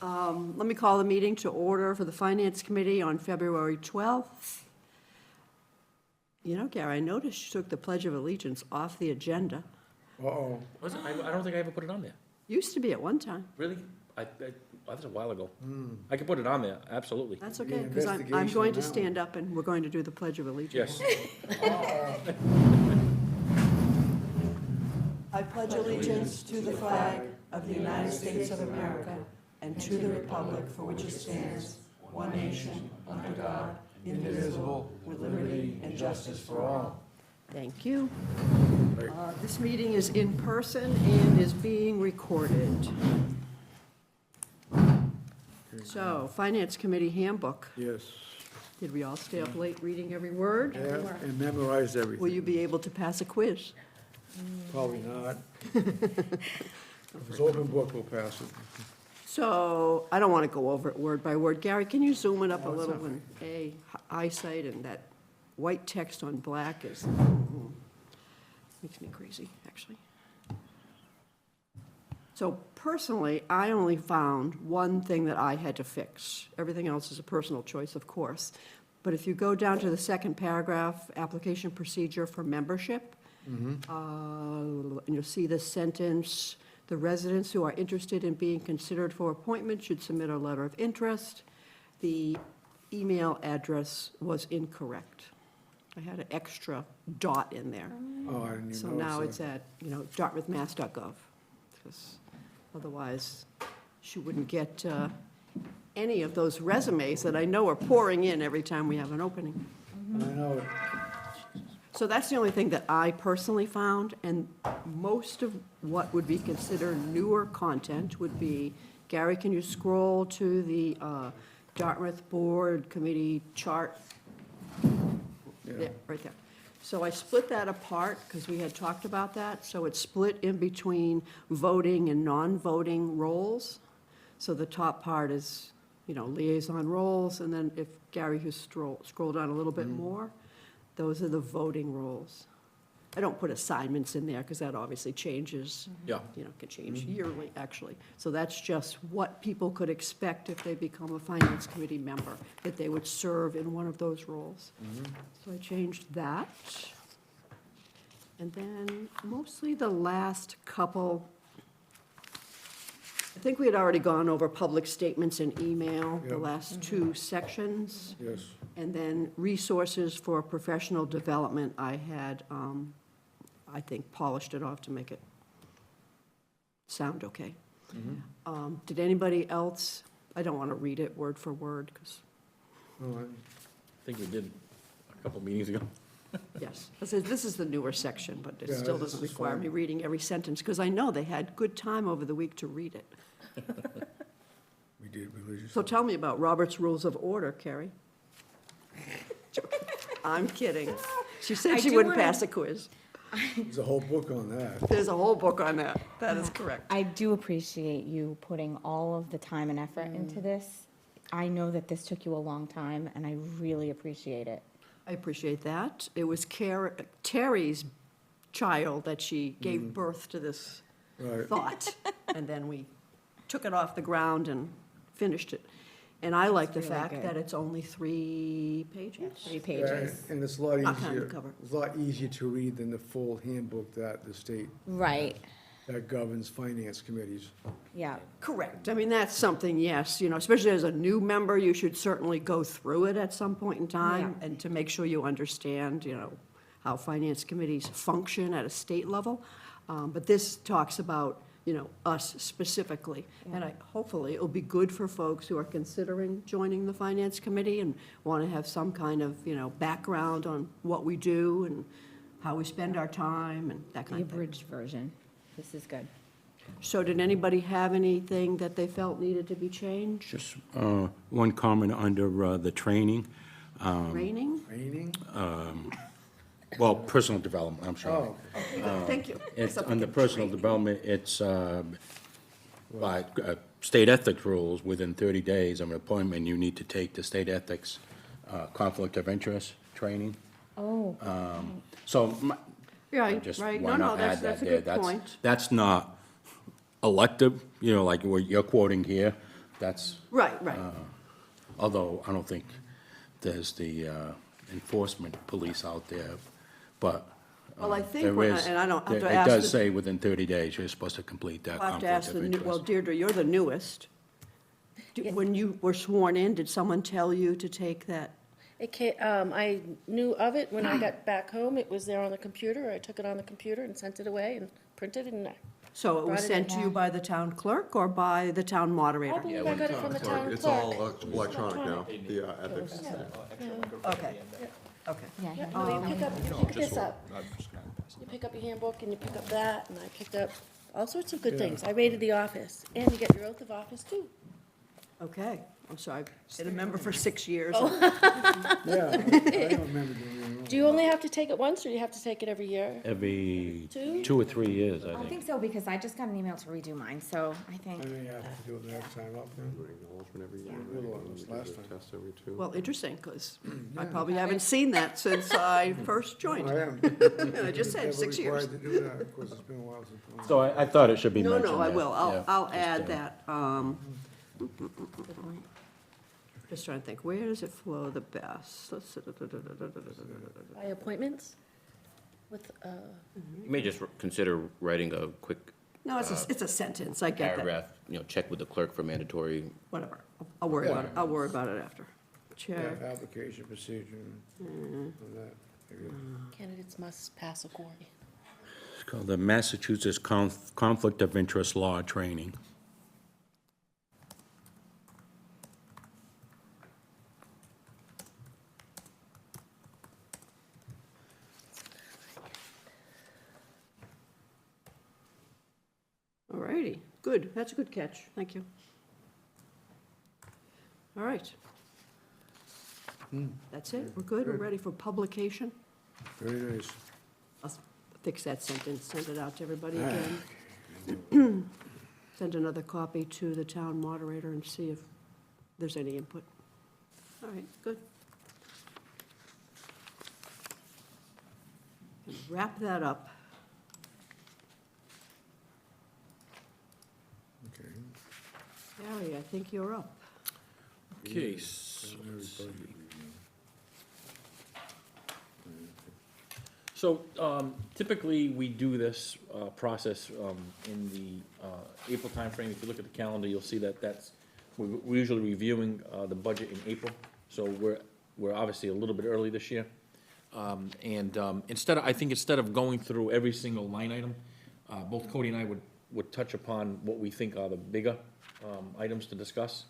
Let me call the meeting to order for the Finance Committee on February 12th. You know, Gary, I noticed you took the Pledge of Allegiance off the agenda. Uh-oh. Was it? I don't think I ever put it on there. Used to be at one time. Really? That was a while ago. I can put it on there, absolutely. That's Be okay, an because I'm investigation going to on that stand up and we're going to do the Pledge of Allegiance. Yes. I pledge allegiance to the flag of the United States of America and to the republic for which it stands, one nation, under God, indivisible, with liberty and justice for all. Thank you. This meeting is in person and is being recorded. So, Finance Committee Handbook. Yes. Did we all stay up late reading every word? Yeah, and memorized Will everything. you be able to pass a quiz? Probably not. If it's open book, we'll pass it. So, I don't want to go over it word by word. Gary, can you zoom it up a Oh, it's little not when eyesight and that white text on black is, makes me crazy, actually. So personally, I only found one thing that I had to fix. Everything else is a personal choice, of course. But if you go down to the second paragraph, application procedure for membership, and you'll see this sentence, the residents who are interested in being considered for appointment should submit a letter of interest. The email address was incorrect. I had an extra dot in there. Oh, I didn't even So notice now that. it's at, dartmouthmass.gov. Because otherwise, she wouldn't get any of those resumes that I know are pouring in every time we have an opening. I know it. So that's the only thing that I personally found, and most of what would be considered newer content would be, Gary, can you scroll to the Dartmouth Board Committee chart? Yeah. Yeah, right there. So I split that apart, because we had talked about that, so it's split in between voting and non-voting roles. So the top part is, liaison roles, and then if Gary, you scroll down a little bit more, those are the voting roles. I don't put assignments in there, because that obviously changes. Yeah. Can change yearly, actually. So that's just what people could expect if they become a Finance Committee member, that they would serve in one of those roles. So I changed that. And then mostly the last couple, I think we had already gone over public statements and email, the Yep. last two sections. Yes. And then resources for professional development, I had, I think, polished it off to make it sound okay. Did anybody else, I don't want to read it word for word, because, Oh, I think we did a couple meetings ago. yes, this is the newer section, but it Yeah, still this doesn't is require fine. me reading every sentence, because I know they had good time over the week to read it. we did religious. So tell me about Robert's Rules of Order, Carrie. I'm kidding. She said I she do wouldn't wanna- pass a quiz. There's a whole book on that. There's a whole book on that. That is correct. I do appreciate you putting all of the time and effort into this. I know that this took you a long time, and I really appreciate it. I appreciate that. It was Terry's child that she gave birth to this Right. thought, and then we took it off the ground and finished it. And I like the really fact good. that it's only 3 pages. 3 Yeah, pages. and it's a lot I'll kind of easier, cover. it's a lot easier to read than the full handbook that the state, Right, that governs finance committees. yeah. Correct. I mean, that's something, yes, especially as a new member, you should certainly go through it at some point in time, Yeah. and to make sure you understand, how finance committees function at a state level. But this talks about, us specifically. And hopefully, it'll be good for folks who are considering joining the finance committee and want to have some kind of, background on what we do and how we spend our time and that The kind of thing. abridged version. This is good. So did anybody have anything that they felt needed to be changed? Just one comment under the training. Raining? Training? Well, personal development, I'm sorry. Oh, Thank you. It's Except under for personal training. development, it's by state ethics rules, within 30 days of an appointment, you need to take the state ethics conflict of interest training. Oh, So Right, just right. why No, not that's add that a there? good point. That's not elective, like what you're quoting here. That's, Right, although I don't think there's the enforcement police out there, but Well, I think there when I- is. and I don't have to It ask does the- say within 30 days, you're supposed to complete that I'll have to ask conflict the of new, well, interest. Deirdre, you're the newest. When you were sworn in, did someone tell you to take that? I knew of it when I got back home. It was there on the computer. I took it on the computer and sent it away and printed it, and So it was Brought it sent to you in. by the town clerk or by the town I moderator? believe I got it from the town It's clerk. all electronic now, the ethics. Okay, okay. Yeah, yeah. No, you pick this up. You pick up your handbook and you pick up that, and I picked up all sorts of good things. I raided the office, and you get your oath of office too. Okay, I'm sorry, I've been a member for 6 years. Yeah, I don't remember doing it. Do you only have to take it once, or do you have to take it every year? Every Two? 2 or 3 years, I I think. think so, because I just got an email to redo mine, so I think, I may have to do it next time up, then. Acknowledgement every year. We're the ones last time. Test every two. Well, interesting, because I probably haven't seen that since I first joined. I am. I just said, 6 years. Never required to do that, of course, it's been a while since. So I thought it should be No, mentioned no, I there. will, Yeah, I'll just, add that. Just trying to think, where does it flow the best? By appointments? With, You may just consider writing a quick No, it's a sentence, I get that, paragraph, check with the clerk for mandatory. whatever. I'll worry about it, I'll worry about it after. Yeah, Check, application procedure, and that. candidates must pass a query. It's called the Massachusetts Conflict of Interest Law Training. all righty, good, that's a good catch, thank you. All right. That's it, we're good, we're ready for publication? Very nice. I'll fix that sentence, send it out to everybody again. Send another copy to the town moderator and see if there's any input. All right, good. Wrap that up. Okay. Harry, I think you're up. Okay. So typically, we do this process in the April timeframe. If you look at the calendar, you'll see that we're usually reviewing the budget in April. So we're obviously a little bit early this year. I think instead of going through every single line item, both Cody and I would touch upon what we think are the bigger items to discuss.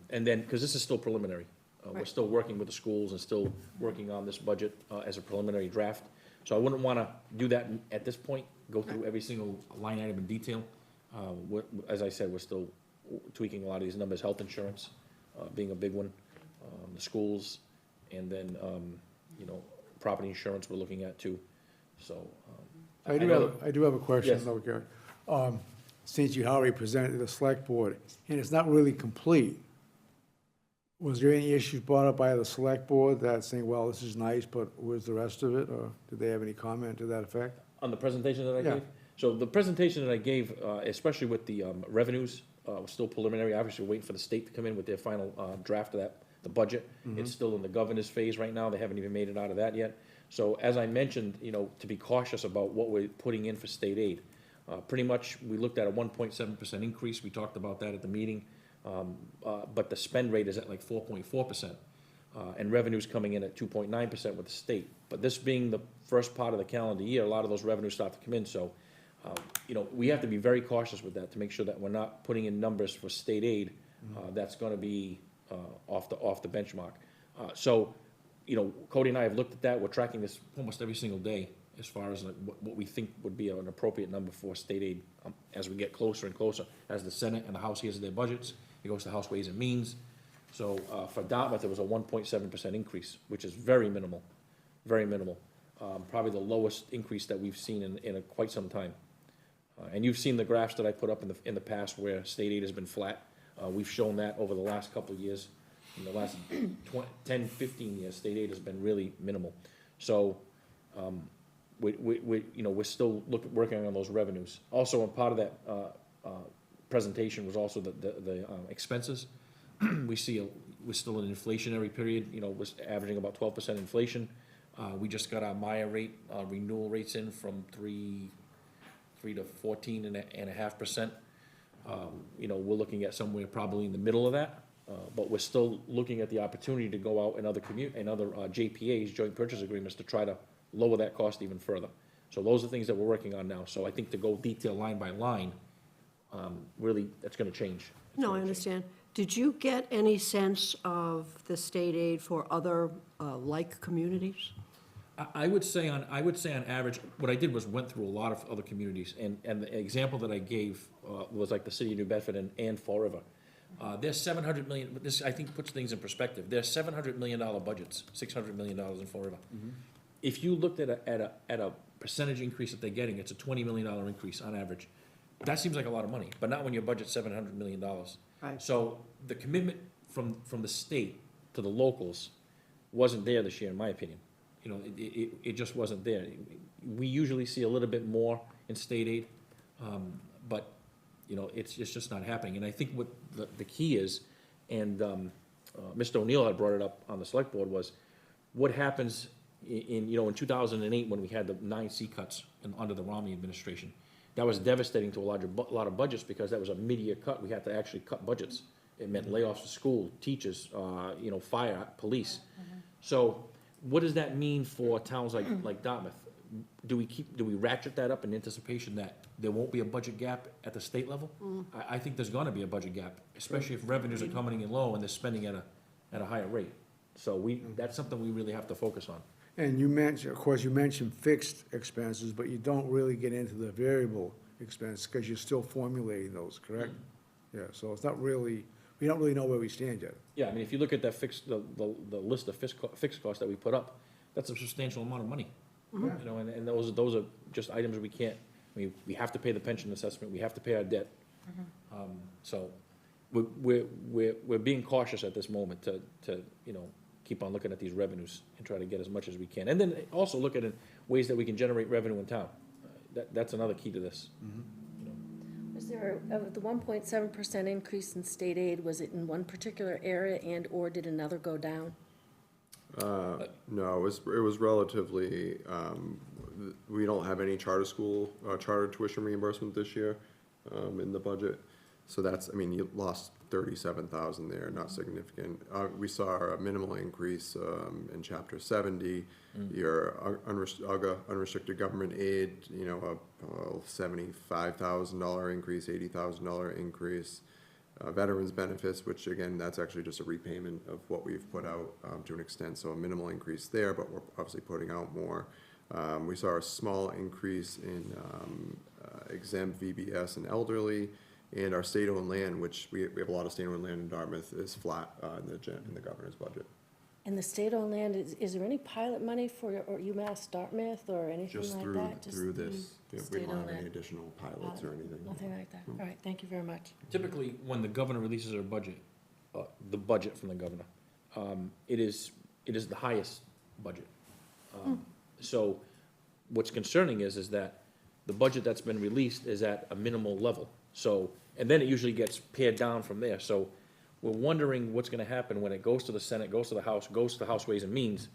And then, because this is still preliminary. We're Right. still working with the schools and still working on this budget as a preliminary draft. So I wouldn't want to do that at this point, go through every single line item in detail. As I said, we're still tweaking a lot of these numbers, health insurance being a big one, the schools, and then, property insurance we're looking at too. So. I do have a question, Yes. though, Gary. Since you already presented to the select board, and it's not really complete, was there any issues brought up by the select board that saying, well, this is nice, but where's the rest of it? Or did they have any comment to that effect? On the presentation that I Yeah. gave? So the presentation that I gave, especially with the revenues, was still preliminary. Obviously, we're waiting for the state to come in with their final draft of that, the budget. It's still in the governor's phase right now. They haven't even made it out of that yet. So as I mentioned, to be cautious about what we're putting in for state aid. Pretty much, we looked at a 1.7% increase. We talked about that at the meeting. But the spend rate is at like 4.4%. And revenue's coming in at 2.9% with the state. But this being the first part of the calendar year, a lot of those revenues start to come in. So, we have to be very cautious with that to make sure that we're not putting in numbers for state aid that's going to be off the benchmark. So, Cody and I have looked at that. We're tracking this almost every single day as far as like what we think would be an appropriate number for state aid as we get closer and closer. As the Senate and the House hears their budgets, it goes to House Ways and Means. So for Dartmouth, it was a 1.7% increase, which is very minimal, very minimal. Probably the lowest increase that we've seen in quite some time. And you've seen the graphs that I put up in the past where state aid has been flat. We've shown that over the last couple of years. In the last 10, 15 years, state aid has been really minimal. So we're still working on those revenues. Also, a part of that presentation was also the expenses. We see, we're still in an inflationary period, you know, we're averaging about 12% inflation. We just got our Maya rate, renewal rates in from 3 to 14.5%. You know, we're looking at somewhere probably in the middle of that, but we're still looking at the opportunity to go out in other JPAs, joint purchase agreements, to try to lower that cost even further. So those are things that we're working on now. So I think to go detail line by line, really, that's gonna change. It's No, gonna I change. understand. Did you get any sense of the state aid for other like communities? I would say on average, what I did was went through a lot of other communities, and the example that I gave was like the city of New Bedford and Fall River. There's $700 million, but this, I think, puts things in perspective. There's $700 million budgets, $600 million in Fall River. If you looked at a percentage increase that they're getting, it's a $20 million increase on average. That seems like a lot of money, but not when your budget's $700 million. Right. So the commitment from the state to the locals wasn't there this year, in my opinion. You know, it just wasn't there. We usually see a little bit more in state aid, but, you know, it's just not happening. And I think what the key is, and Mr. O'Neill had brought it up on the select board, was what happens in 2008 when we had the 9 C cuts under the Romney administration. That was devastating to a lot of budgets, because that was a mid-year cut. We had to actually cut budgets. It meant layoffs to school, teachers, fire, police. So what does that mean for towns like Dartmouth? Do we ratchet that up in anticipation that there won't be a budget gap at the state level? I think there's gonna be a budget gap, especially if revenues are coming in low and they're spending at a higher rate. So that's something we really have to focus on. And you mentioned fixed expenses, but you don't really get into the variable expense because you're still formulating those, correct? Yeah, so it's not really, we don't really know where we stand yet. Yeah, I mean, if you look at that the list of fixed costs that we put up, that's a substantial amount of money. You know, and those are just items we can't, we have to pay the pension assessment, we have to pay our debt. So we're being cautious at this moment to keep on looking at these revenues and try to get as much as we can. And then also look at ways that we can generate revenue in town. That's another key to this. Was there, the 1.7% increase in state aid, was it in one particular area and/or did another go down? No, it was relatively, we don't have any charter tuition reimbursement this year, in the budget. So that's, I mean, you lost 37,000 there, not significant. We saw a minimal increase, in chapter 70, your unrestricted government aid, a $75,000 increase, $80,000 increase. Veterans benefits, which again, that's actually just a repayment of what we've put out, to an extent, so a minimal increase there, but we're obviously putting out more. We saw a small increase in exempt VBS and elderly, and our state-owned land, which we have a lot of state-owned land in Dartmouth, is flat in the governor's budget. And the state-owned land, is there any pilot money for UMass Dartmouth or anything Just like that? through this, we don't state-owned have any land. additional pilots or anything. Nothing like that. All right, thank you very much. Typically, when the governor releases her budget, the budget from the governor, it is the highest budget. So what's concerning is that the budget that's been released is at a minimal level. So, and then it usually gets pared down from there. So we're wondering what's gonna happen when it goes to the Senate, goes to the House, goes to the House Ways and Means,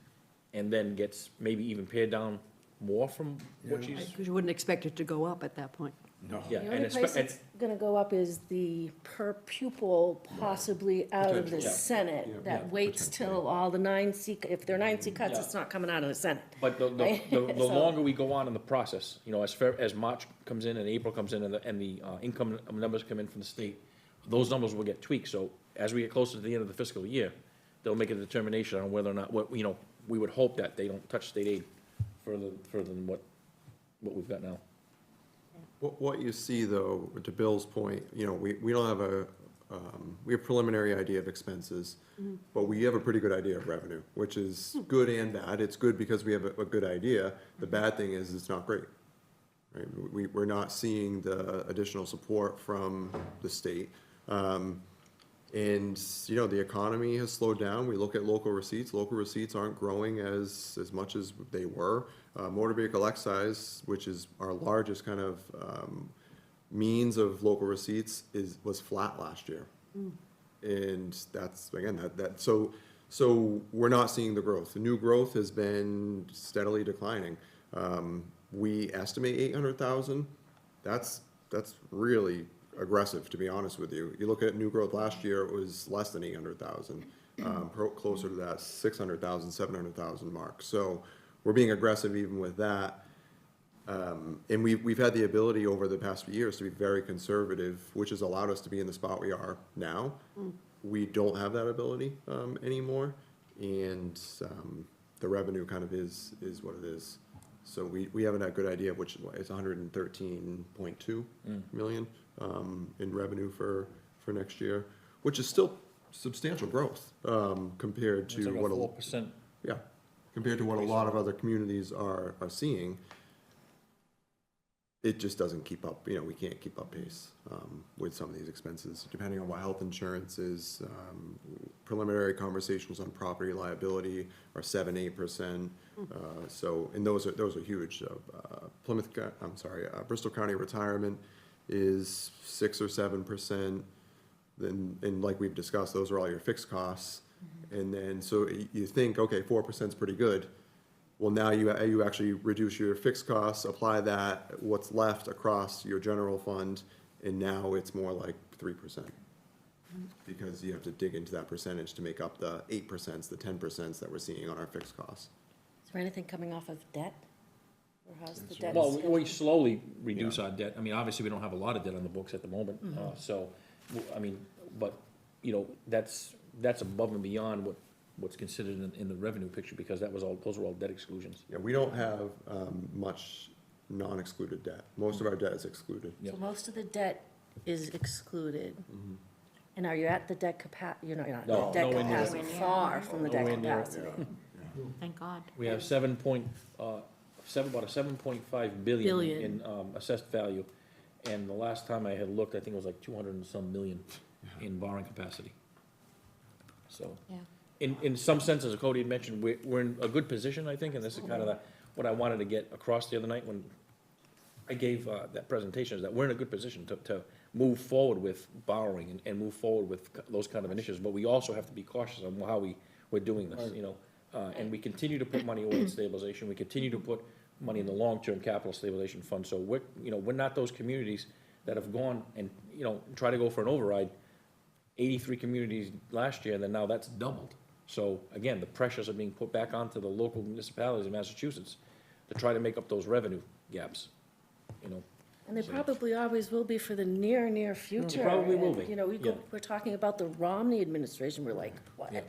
and then gets maybe even pared down more from what she's. Because you wouldn't expect it to go up at that point. No. Yeah, The and only it's, place it's gonna go up is the per pupil possibly out of the Potentially. Senate. Yeah, That waits till all the 9C, if they're 9C cuts, Yeah. it's not coming out of the Senate. But the So- longer we go on in the process, as March comes in and April comes in and the income numbers come in from the state, those numbers will get tweaked. So as we get closer to the end of the fiscal year, they'll make a determination on whether or not, we would hope that they don't touch state aid further than what we've got now. What you see, though, to Bill's point, we don't have we have preliminary idea of expenses, but we have a pretty good idea of revenue, which is good and bad. It's good because we have a good idea. The bad thing is it's not great, right? We're not seeing the additional support from the state. And, the economy has slowed down. We look at local receipts. Local receipts aren't growing as much as they were. Motor vehicle excise, which is our largest kind of means of local receipts was flat last year. And that's, again, so we're not seeing the growth. The new growth has been steadily declining. We estimate 800,000. That's really aggressive, to be honest with you. You look at new growth last year, it was less than 800,000, closer to that 600,000, 700,000 mark. So we're being aggressive even with that. And we've had the ability over the past few years to be very conservative, which has allowed us to be in the spot we are now. We don't have that ability anymore, and the revenue kind of is what it is. So we haven't had a good idea of which, it's 113.2 million in revenue for next year, which is still substantial growth compared It's to like a what 4%. yeah, compared to what a lot of other communities are seeing. It just doesn't keep up, we can't keep up pace with some of these expenses, depending on what health insurance is. Preliminary conversations on property liability are 7-8%. So, and those are huge. Bristol County retirement is 6 or 7%. Then, and like we've discussed, those are all your fixed costs. And then, so you think, okay, 4% is pretty good. Well, now you actually reduce your fixed costs, apply that, what's left across your general fund, and now it's more like 3%. Because you have to dig into that percentage to make up the 8%, the 10% that we're seeing on our fixed costs. Is there anything coming off of debt? Or how's the debt? Well, schedule? we slowly reduce our debt. I mean, obviously, we don't have a lot of debt on the books at the moment, so, I mean, but, that's above and beyond what's considered in the revenue picture, because those were all debt exclusions. Yeah, we don't have much non-excluded debt. Most of our debt is excluded. Yep. So most of the debt is excluded. And are you at the debt you're not at No, the debt nowhere near. capacity, far from the debt Nowhere near. capacity. Thank God. We have about a 7.5 billion Billion. in assessed value, and the last time I had looked, I think it was like 200 and some million in borrowing capacity. So, Yeah. in some sense, as Cody had mentioned, we're in a good position, I think, and this is kind of what I wanted to get across the other night when I gave that presentation, is that we're in a good position to move forward with borrowing and move forward with those kind of initiatives, but we also have to be cautious on how we're doing this, and we continue to put money away in stabilization, we continue to put money in the long-term capital stabilization fund, so we're not those communities that have gone and, try to go for an override, 83 communities last year, and then now that's doubled. So again, the pressures are being put back onto the local municipalities in Massachusetts to try to make up those revenue gaps, And they probably always will be for the near future. probably will be, And, yeah. we're talking about the Romney administration, we're like, what? Yeah.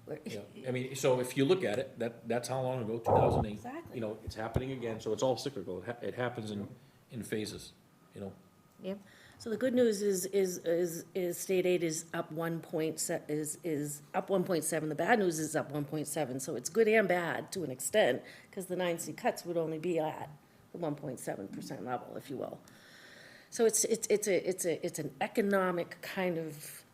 We're- Yeah, I mean, so if you look at it, that's how long ago, 2008. Exactly. It's happening again, so it's all cyclical. It happens in phases, Yep. So the good news is state aid is up is up 1.7. The bad news is up 1.7. So it's good and bad to an extent, because the 9C cuts would only be at the 1.7% level, if you will. So it's an economic kind of,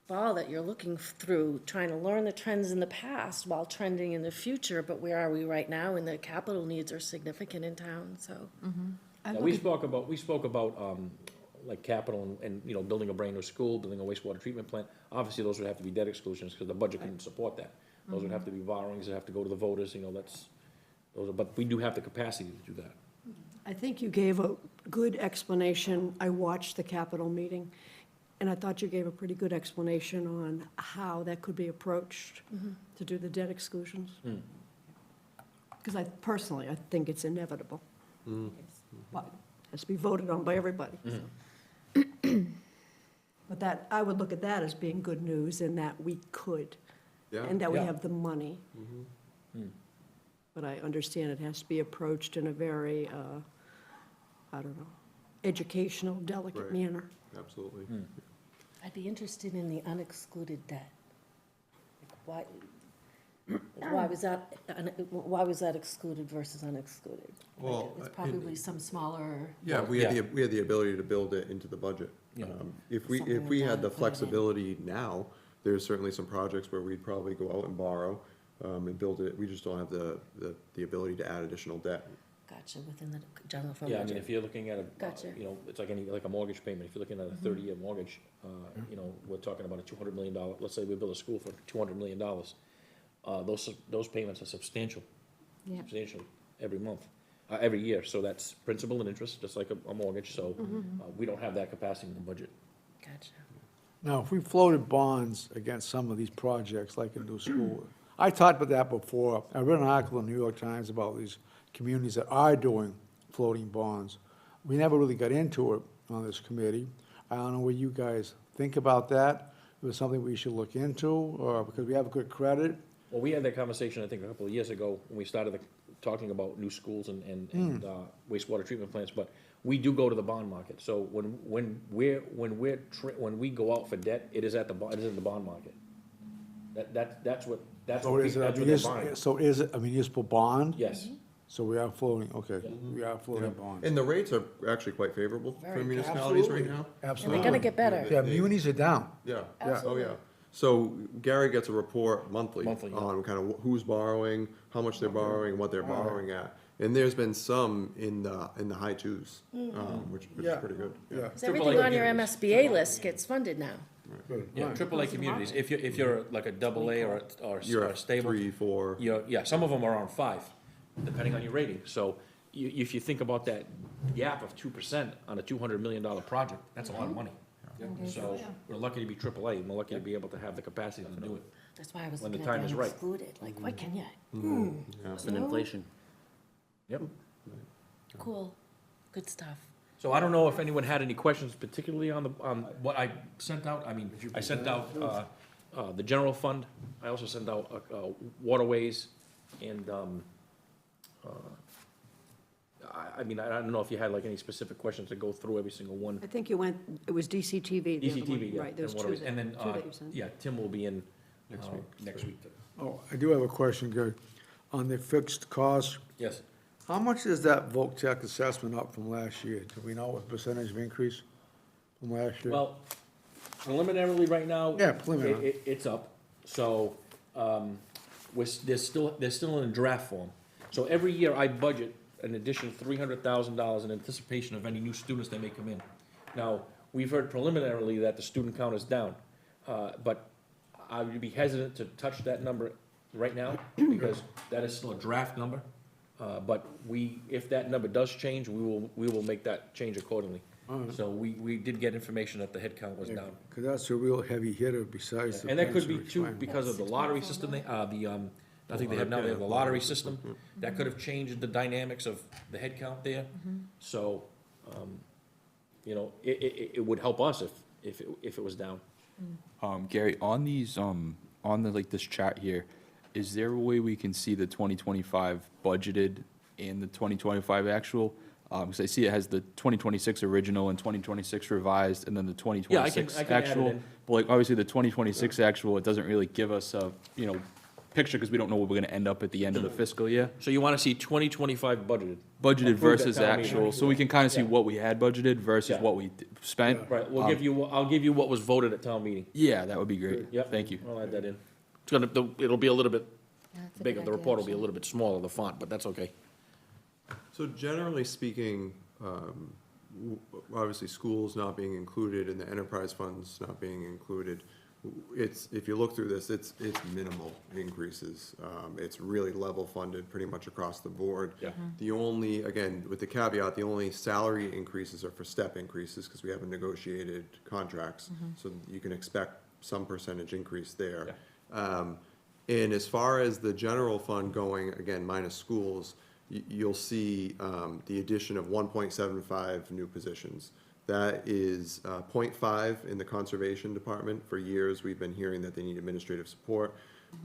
ball that you're looking through, trying to learn the trends in the past while trending in the future. But where are we right now? And the capital needs are significant in town, so. Yeah, we spoke about, like capital and, building a brand new school, building a wastewater treatment plant. Obviously, those would have to be debt exclusions, because the budget couldn't support that. Those would have to be borrowings that have to go to the voters, but we do have the capacity to do that. I think you gave a good explanation. I watched the Capitol meeting, and I thought you gave a pretty good explanation on how that could be approached to do the debt exclusions. Because I think it's inevitable. But it has to be voted on by everybody. so. But that, I would look at that as being good news in that we could, Yeah. and that we Yeah. have the money. But I understand it has to be approached in a very, educational, delicate Right. manner. Absolutely. I'd be interested in the unexcluded debt. Like, why was that excluded versus unexcluded? Well, It's probably some smaller, Yeah, we had the ability to build it into the budget. Yeah. If we Something had like the that, put it in. flexibility now, there's certainly some projects where we'd probably go out and borrow, and build it. We just don't have the ability to add additional debt. Gotcha, within the general fund Yeah, I mean, budget. if you're looking at a, Gotcha. you know, it's like any, like a mortgage payment, if you're looking at a 30-year mortgage, you know, we're talking about a $200 million, let's say we build a school for $200 million. Those payments are substantial, Yeah. substantial every month, every year, so that's principal and interest, just like a mortgage, so we don't have that capacity in the budget. Gotcha. Now, if we floated bonds against some of these projects, like a new school, I talked about that before. I read an article in the New York Times about these communities that are doing floating bonds. We never really got into it on this committee. I don't know what you guys think about that. Is it something we should look into, or because we have good credit? Well, we had that conversation, I think, a couple of years ago, when we started talking about new schools and wastewater treatment plants, but we do go to the bond market. So when we go out for debt, it is in the bond market. That's what So is it a they're buying. so is it a municipal bond? Yes. So we are floating, okay, we are floating bonds. And the rates are actually quite favorable for Very. municipalities right Absolutely. now. And Absolutely. they're gonna get better. Yeah, munis are down. Yeah, Absolutely. oh, yeah. So Gary gets a report monthly Monthly, yeah. on kind of who's borrowing, how much they're borrowing, what they're borrowing at. And there's been some in the high twos, which is Yeah. pretty good. Yeah. 'Cause everything on your communities. MSBA list gets funded now. Good. Yeah, Right. AAA communities, if you're like a double A or You're or at stable, 3, 4. yeah, some of them are on 5, depending on your rating. So if you think about that gap of 2% on a $200 million project, that's a lot of money. So we're lucky to be AAA, and we're lucky to be able to have the capacity to do it. That's why I was When the looking at time is the right. excluded, like, what can you? It's been inflation. Yep. Cool, good stuff. So I don't know if anyone had any questions particularly on what I sent out. I mean, I sent out the general fund. I also sent out waterways and, I mean, I don't know if you had like any specific questions to go through every single one. I think you went, it was DCTV. the other one, DCTV, yeah. Right, there's and two waterways. that, And then, two that you sent. yeah, Tim will be in next week. Oh, I do have a question, Gary. On the fixed costs, Yes. how much is that Voc Tech assessment up from last year? Do we know what percentage of increase from last year? Well, preliminarily right now. Yeah, preliminary. It's up, so, they're still in draft form. So every year I budget an additional $300,000 in anticipation of any new students that may come in. Now, we've heard preliminarily that the student count is down, but I would be hesitant to touch that number right now, because that is still a draft number. But if that number does change, we will make that change accordingly. So we did get information that the head count was down. Because that's a real heavy hitter besides the. And that could be cancer too, requirement. because of the lottery system, I think they have now, they have a lottery system. That could have changed the dynamics of the head count there. So, you know, it would help us if it was down. Gary, on these, on the, like, this chart here, is there a way we can see the 2025 budgeted and the 2025 actual? Because I see it has the 2026 original and 2026 revised, and then the 2026 I can add it actual. in. But like, obviously, the 2026 actual, it doesn't really give us a, picture, because we don't know where we're gonna end up at the end of the fiscal year. So you wanna see 2025 budgeted? Budgeted Approved at versus town meeting. actual, so we can kind of see Yeah. what we had budgeted versus Yeah. what we spent. Right, Um, I'll give you what was voted at town meeting. Yeah, that would be great. Yep. Thank you. I'll add that in. It'll be a little bit Yeah, that's a bigger, good the idea, report will be a actually. little bit smaller, the font, but that's okay. So generally speaking, obviously schools not being included and the enterprise funds not being included, if you look through this, it's minimal increases. It's really level funded pretty much across the board. Yeah. The only, again, with the caveat, the only salary increases are for step increases because we haven't negotiated contracts. So you can expect some percentage increase there. And as far as the general fund going, again, minus schools, you'll see the addition of 1.75 new positions. That is 0.5 in the conservation department. For years, we've been hearing that they need administrative support.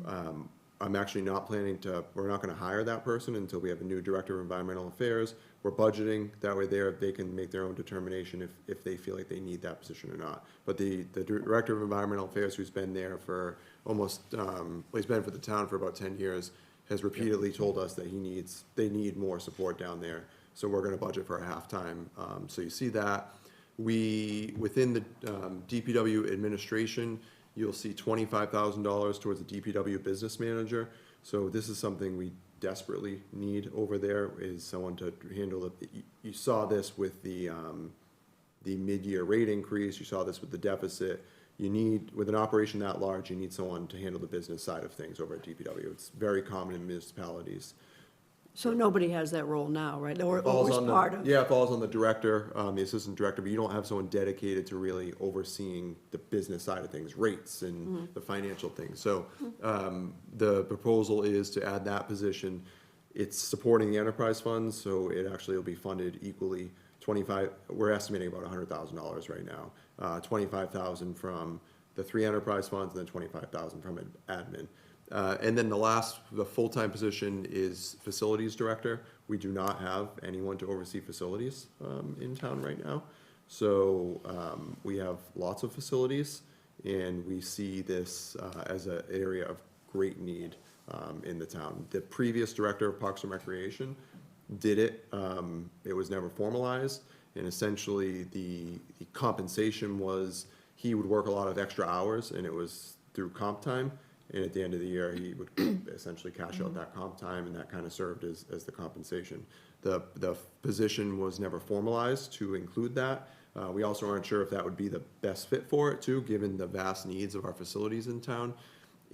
I'm actually not planning to, we're not gonna hire that person until we have a new director of environmental affairs. We're budgeting, that way they can make their own determination if they feel like they need that position or not. But the director of environmental affairs, who's been there for almost, well, he's been for the town for about 10 years, has repeatedly told us that they need more support down there. So we're gonna budget for a half-time. So you see that. Within the DPW administration, you'll see $25,000 towards the DPW business manager. So this is something we desperately need over there is someone to handle it. You saw this with the mid-year rate increase, you saw this with the deficit. You need, with an operation that large, you need someone to handle the business side of things over at DPW. It's very common in municipalities. So nobody has that role now, right? Or It falls was on the- part of? Yeah, it falls on the director, the assistant director, but you don't have someone dedicated to really overseeing the business side of things, rates and the financial things. So, the proposal is to add that position. It's supporting the enterprise funds, so it actually will be funded equally. We're estimating about $100,000 right now. 25,000 from the 3 enterprise funds, and then 25,000 from admin. And then the full-time position is facilities director. We do not have anyone to oversee facilities in town right now. So we have lots of facilities, and we see this as an area of great need in the town. The previous director of Parks and Recreation did it. It was never formalized, and essentially the compensation was he would work a lot of extra hours, and it was through comp time. And at the end of the year, he would essentially cash out that comp time, and that kind of served as the compensation. The position was never formalized to include that. We also aren't sure if that would be the best fit for it too, given the vast needs of our facilities in town.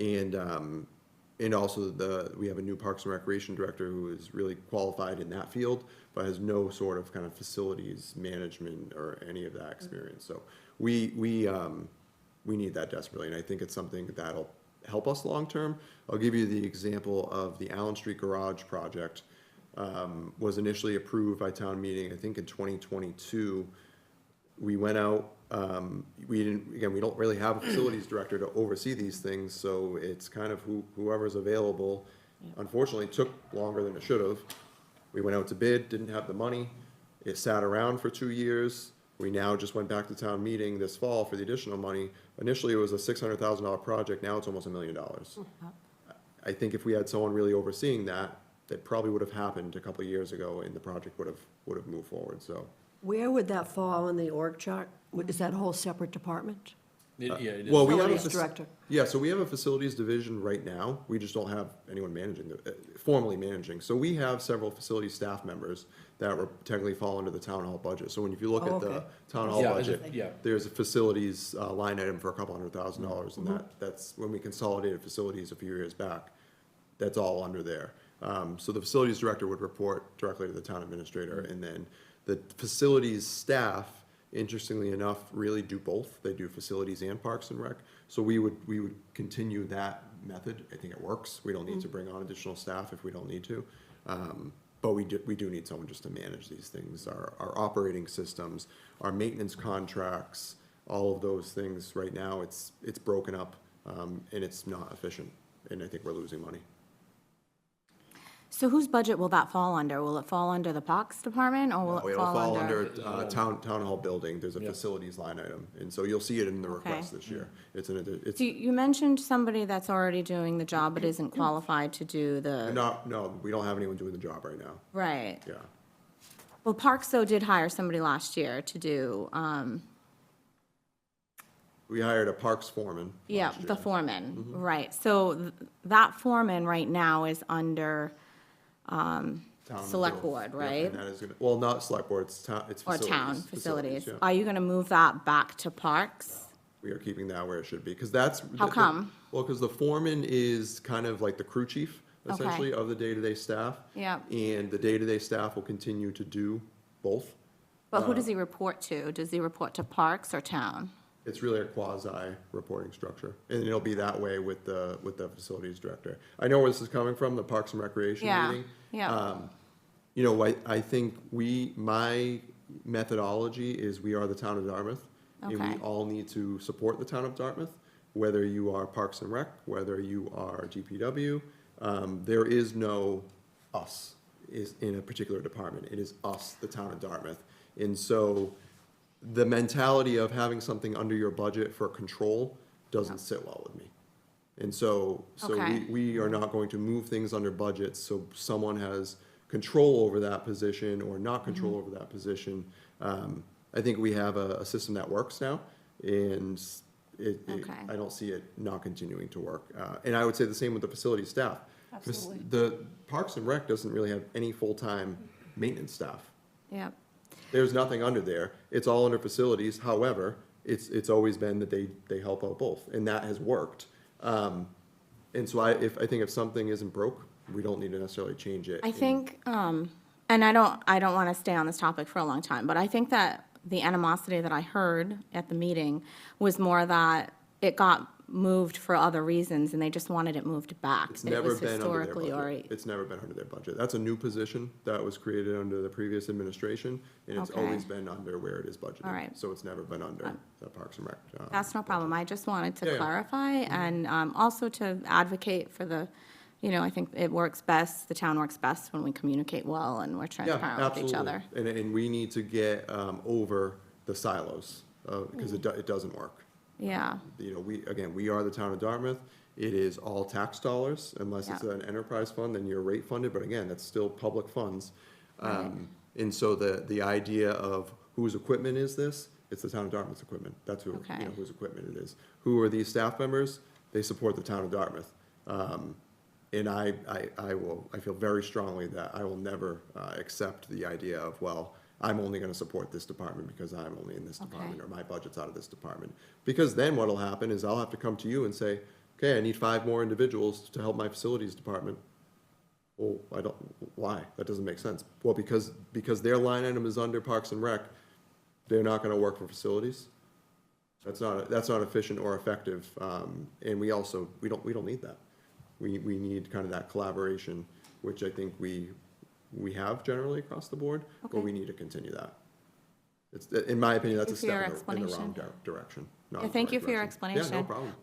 And also we have a new Parks and Recreation director who is really qualified in that field, but has no sort of kind of facilities management or any of that experience. So we need that desperately, and I think it's something that'll help us long-term. I'll give you the example of the Allen Street Garage project. Was initially approved by town meeting, I think in 2022. We went out, we don't really have a facilities director to oversee these things, so it's kind of whoever's available. Unfortunately, it took longer than it should have. We went out to bid, didn't have the money. It sat around for 2 years. We now just went back to town meeting this fall for the additional money. Initially, it was a $600,000 project, now it's almost $1 million. I think if we had someone really overseeing that, that probably would have happened a couple of years ago, and the project would have moved forward, so. Where would that fall in the org chart? Is that a whole separate department? Yeah, it is. Well, we have a Facilities director. Yeah, so we have a facilities division right now. We just don't have anyone managing, formally managing. So we have several facility staff members that technically fall under the town hall budget. So if you look Oh, at the okay. town hall Yeah, budget, yeah. there's a facilities line item for a couple $100,000, and that's when we consolidated facilities a few years back. That's all under there. So the facilities director would report directly to the town administrator, and then the facilities staff, interestingly enough, really do both. They do facilities and Parks and Rec. So we would continue that method. I think it works. We don't need to bring on additional staff if we don't need to. But we do need someone just to manage these things, our operating systems, our maintenance contracts, all of those things. Right now, it's broken up, and it's not efficient, and I think we're losing money. So whose budget will that fall under? Will it fall under the Parks Department, or will it It'll fall under? town hall building. There's a facilities line item, and so you'll see it in the request Okay. this year. It's So you mentioned somebody that's already doing the job but isn't qualified to do the, no, we don't have anyone doing the job right now. right. Yeah. Well, Parks though did hire somebody last year to do, We hired a parks foreman. yeah, last the year. foreman, right. So that foreman right now is under Town Select bill. Board, Yeah, right? and that is well, not select board, it's Or facilities. town facilities. yeah. Are you gonna move that back to Parks? We are keeping that where it should be, because that's. How come? Well, because the foreman is kind of like the crew chief, Okay. essentially, of the day-to-day staff. Yeah. And the day-to-day staff will continue to do both. But who does he report to? Does he report to Parks or town? It's really a quasi-reporting structure, and it'll be that way with the facilities director. I know where this is coming from, the Parks and Recreation Yeah, meeting. yeah. You know, I think my methodology is we are the town of Dartmouth, and we Okay. all need to support the town of Dartmouth, whether you are Parks and Rec, whether you are DPW. There is no us is in a particular department. It is us, the town of Dartmouth. And so the mentality of having something under your budget for control doesn't sit well with me. And so Okay. we are not going to move things under budgets, so someone has control over that position or not control over that position. I think we have a system that works now, and Okay. I don't see it not continuing to work. And I would say the same with the facility staff. Absolutely. The Parks and Rec doesn't really have any full-time maintenance staff. Yep. There's nothing under there. It's all under facilities. However, it's always been that they help out both, and that has worked. And so I think if something isn't broke, we don't need to necessarily change it. I think, and I don't want to stay on this topic for a long time, but I think that the animosity that I heard at the meeting was more that it got moved for other reasons, and they just wanted it moved back. It's It never was been under their historically budget. It's never been under their budget. That's a new position that was created under the previous administration, and it's Okay. always been under where it is budgeted. All right. So it's never been under the Parks and Rec. That's no problem. I just wanted Yeah, to yeah. clarify and also to advocate for the, I think it works best, the town works best when we communicate well and we're Yeah, transparent with each absolutely. other. And we need to get over the silos, because it doesn't work. Yeah, We are the town of Dartmouth. It is all tax dollars, unless it's Yeah. an enterprise fund, then you're rate funded, but again, that's still public funds. Right. And so the idea of whose equipment is this, it's the town of Dartmouth's equipment. That's who, Okay. whose equipment it is. Who are these staff members? They support the town of Dartmouth. And I feel very strongly that I will never accept the idea of, well, I'm only gonna support this department because I'm only in this department, Okay. or my budget's out of this department. Because then what'll happen is I'll have to come to you and say, okay, I need 5 more individuals to help my facilities department. Well, why? That doesn't make sense. Well, because their line item is under Parks and Rec, they're not gonna work for facilities. That's not efficient or effective, and we don't need that. We need kind of that collaboration, which I think we have generally across the board, but Okay. we need to continue that. It's, in my opinion, that's a Thank you for your step in the wrong explanation. direction. not Yeah, the thank right you for your direction. Yeah, no explanation. problem.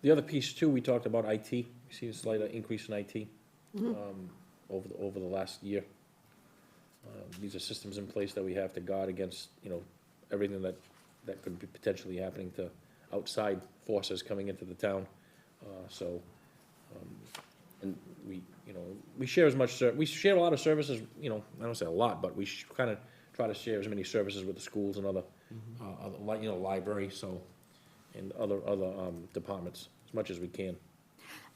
The other piece too, we talked about IT. We see a slight increase in IT over the last year. These are systems in place that we have to guard against, everything that could be potentially happening to outside forces coming into the town. And we share as much, we share a lot of services, I don't say a lot, but we kind of try to share as many services with the schools and other, library, and other departments, as much as we can.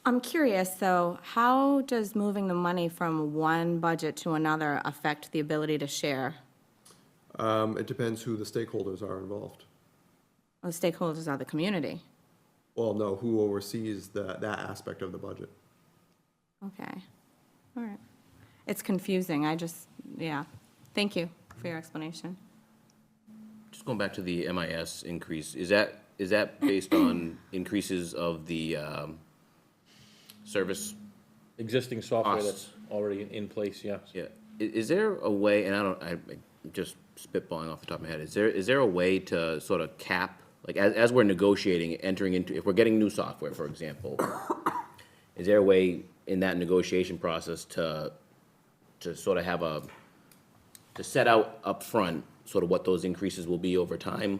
I'm curious, though, how does moving the money from one budget to another affect the ability to share? It depends who the stakeholders are involved. Well, the stakeholders are the community. Well, no, who oversees that aspect of the budget. Okay, all right. It's confusing, thank you for your explanation. Just going back to the MIS increase, is that based on increases of the service? Existing software Costs. that's already in place, yes. Yeah, is there a way, and I'm just spitballing off the top of my head, is there a way to sort of cap, like, as we're negotiating, entering into, if we're getting new software, for example, is there a way in that negotiation process to sort of have to set out upfront sort of what those increases will be over time?